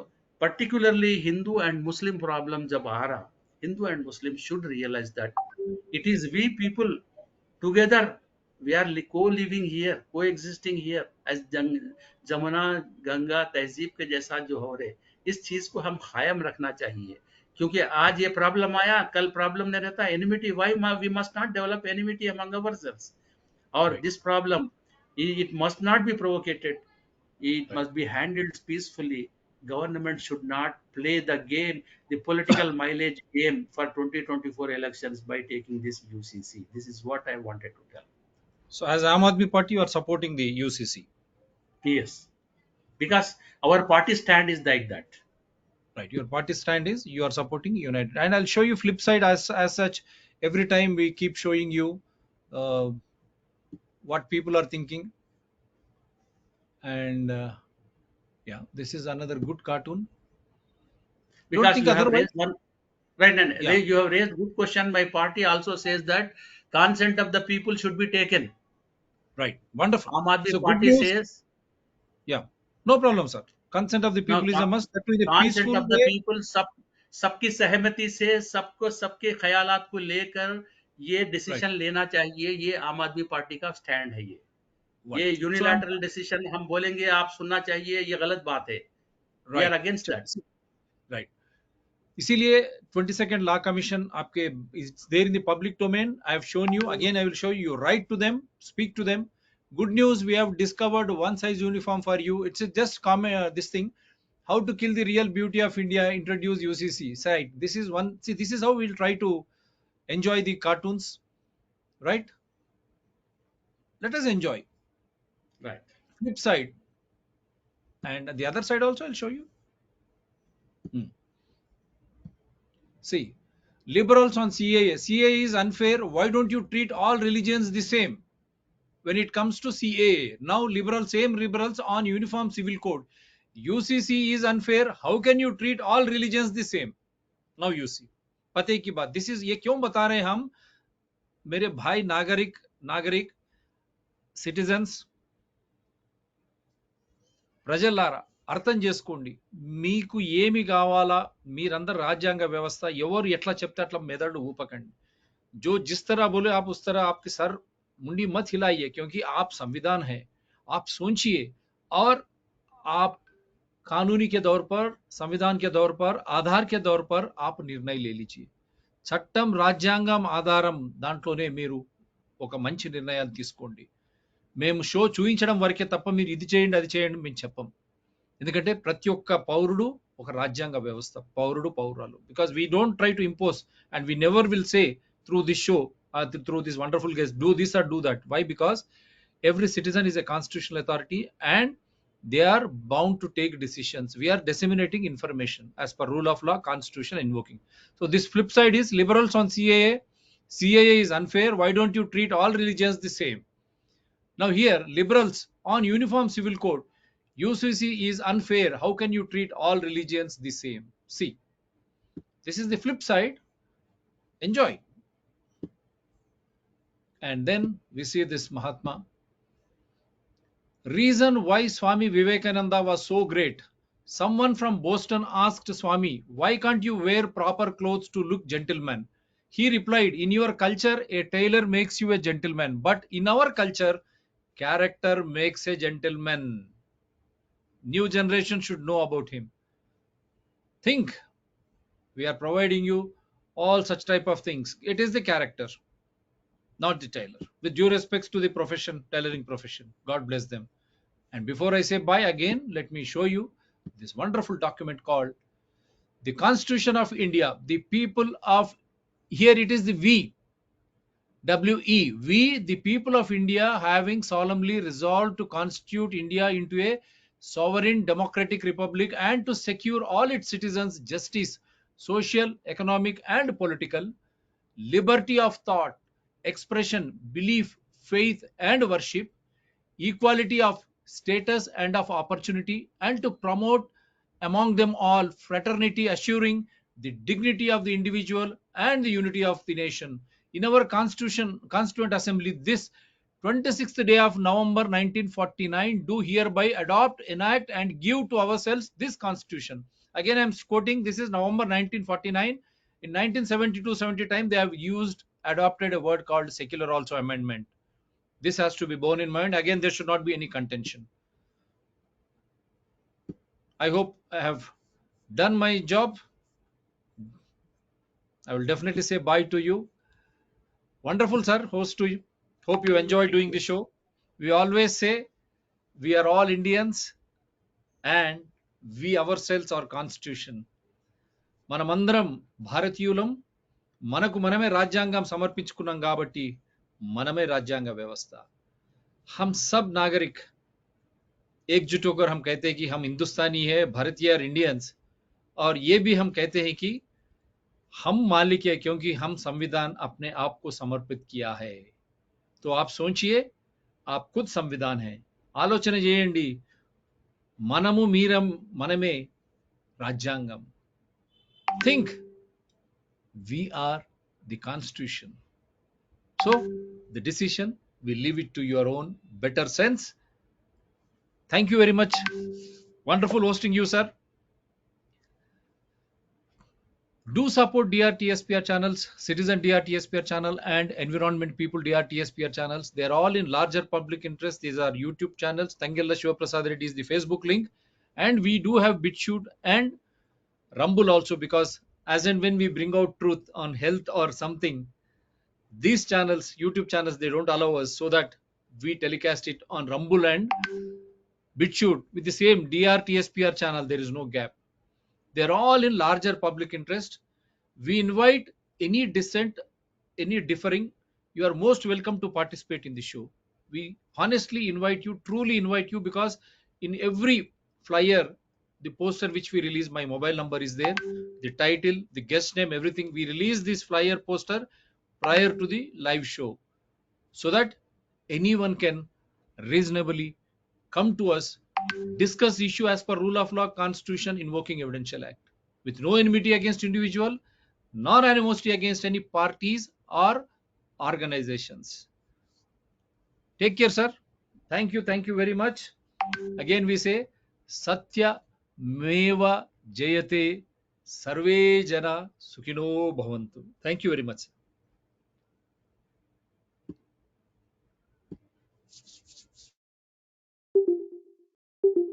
particularly Hindu and Muslim problem जब आ रहा, Hindu and Muslim should realise that it is we people together, we are co-living here, coexisting here as Jamuna Ganga तहजीब के जैसा जो हो रहे, इस चीज को हम कायम रखना चाहिए. क्योंकि आज ये प्रॉब्लम आया, कल प्रॉब्लम नहीं रहता. Enmity, why we must not develop enmity among ourselves. और Right. This problem, it must not be provocated, it Right. must be handled peacefully. Government should not play the game, the political mileage game for 2024 elections by taking this UCC. This is what I wanted to tell. So as Aam Aadmi Party, you are supporting the UCC. Yes, because our party stand is like that. Right. Your party stand is you are supporting United. And I'll show you flip side as such. Every time we keep showing you uh, what people are thinking. And yeah, this is another good cartoon. Don't Because think you have otherwise. raised one, right, and Yeah. you have raised good question. My party also says that consent of the people should be taken. Right. Wonderful. Aam Aadmi So good party news. says Yeah. No problem, sir. Consent of the no. people is a must. That will be a Consent peaceful of the way. people, सबकी सहमति से, सबको सबके ख्यालात को लेकर ये Right. Decision लेना चाहिए. ये आम आदमी पार्टी का स्टैंड है. ये Wonderful. So यूनिलैटरल डिसीजन हम बोलेंगे आप सुनना चाहिए, ये गलत बात है. We are right. Against that. Right. इसीलिए 22nd लॉ कमीशन आपके is there in the public domain. I have shown you again. I will show you right to them, speak to them. Good news, we have discovered one size uniform for you. It's just this thing, how to kill the real beauty of India, introduce UCC. Right. This is one. See, this is how we'll try to enjoy the cartoons. Right. Let us enjoy. Right. Flip side. And the other side also I'll show you. See, liberals on CAA. CAA is unfair. Why don't you treat all religions the same? When it comes to CAA, now liberals, same liberals on uniform civil code. UCC is unfair. How can you treat all religions the same? Now you see. पते की बात. This is ये क्यों बता रहे हैं हम, मेरे भाई नागरिक సిటిజన్స్ ప్రజలారా అర్థం చేసుకోండి. మీకు ఏమి కావాలా, మీరందరూ రాజ్యాంగ వ్యవస్థ ఎవరు ఎట్లా చెప్తే అట్లా మెదడు ఊపకండి. जो जिस तरह बोले आप उस तरह आपके सर मुंडी मत हिलाइए, क्योंकि आप संविधान है. आप सोचिए और आप कानूनी के दौर पर, संविधान के दौर पर, आधार के दौर पर आप निर्णय ले लीजिए. చట్టం రాజ్యాంగం ఆధారం దాంట్లోనే మీరు ఒక మంచి నిర్ణయాలు తీసుకోండి. మేము షో చూపించడం వరకే తప్ప మీరు ఇది చేయండి అది చేయండి మేము చెప్పం. ఎందుకంటే ప్రతి ఒక్క పౌరుడు ఒక రాజ్యాంగ వ్యవస్థ, పౌరుడు పౌరాలు. Because we don't try to impose and we never will say through this show, through this wonderful guest, do this or do that. Why? Because every citizen is a constitutional authority and they are bound to take decisions. We are disseminating information as per rule of law, constitution invoking. So this flip side is liberals on CAA is unfair. Why don't you treat all religions the same? Now here, liberals on uniform civil code, UCC is unfair. How can you treat all religions the same? See, this is the flip side. Enjoy. And then we see this Mahatma. Reason why Swami Vivekananda was so great. Someone from Boston asked Swami, why can't you wear proper clothes to look gentleman? He replied, in your culture, a tailor makes you a gentleman. But in our culture, character makes a gentleman. New generation should know about him. Think, we are providing you all such type of things. It is the character, not the tailor. With due respects to the profession, tailoring profession. God bless them. And before I say bye again, let me show you this wonderful document called the Constitution of India. The people of, here it is the we, the people of India, having solemnly resolved to constitute India into a sovereign democratic republic and to secure all its citizens justice, social, economic, and political, liberty of thought, expression, belief, faith, and worship, equality of status and of opportunity, and to promote among them all fraternity, assuring the dignity of the individual and the unity of the nation. In our Constituent Assembly, this 26th day of November 1949, do hereby adopt, enact, and give to ourselves this Constitution. Again, I am quoting, this is November 1949. In 1972-70 time, they have adopted a word called secular also amendment. This has to be borne in mind. Again, there should not be any contention. I hope I have done my job. I will definitely say bye to you. Wonderful, sir, host to you. Hope you enjoy doing the show. We always say we are all Indians and we ourselves are constitution. మనమందరం భారతీయులం, మనకు మనమే రాజ్యాంగం సమర్పించుకున్నాం కాబట్టి మనమే రాజ్యాంగ వ్యవస్థ. हम सब नागरिक एकजुट होकर हम कहते हैं कि हम हिंदुस्तानी है, भारतीय और इंडियंस, और ये भी हम कहते हैं कि हम मालिक है क्योंकि हम संविधान अपने आप को समर्पित किया है. तो आप सोचिए, आप खुद संविधान है. ఆలోచన చేయండి, మనము మనమే రాజ్యాంగం. Think, we are the constitution. So the decision, we leave it to your own better sense. Thank you very much. Wonderful hosting you, sir. Do support DRTSPR channels, Citizen DRTSPR channel and Environment People DRTSPR channels. They are all in larger public interest. These are YouTube channels. Tangella Shivaprasad Reddy is the Facebook link. And we do have BitChute and Rumble also, because as and when we bring out truth on health or something, these channels, YouTube channels, they don't allow us, so that we telecast it on Rumble and BitChute with the same DRTSPR channel. There is no gap. They're all in larger public interest. We invite any dissent, any differing. You are most welcome to participate in the show. We honestly invite you, truly invite you, because in every flyer, the poster which we release, my mobile number is there, the title, the guest name, everything. We release this flyer poster prior to the live show, so that anyone can reasonably come to us, discuss issue as per rule of law, constitution, invoking evidential act, with no enmity against individual nor animosity against any parties or organizations. Take care, sir. Thank you very much. Again we say satya meva jayate, sarve jana sukhino bhavantu. Thank you very much, sir.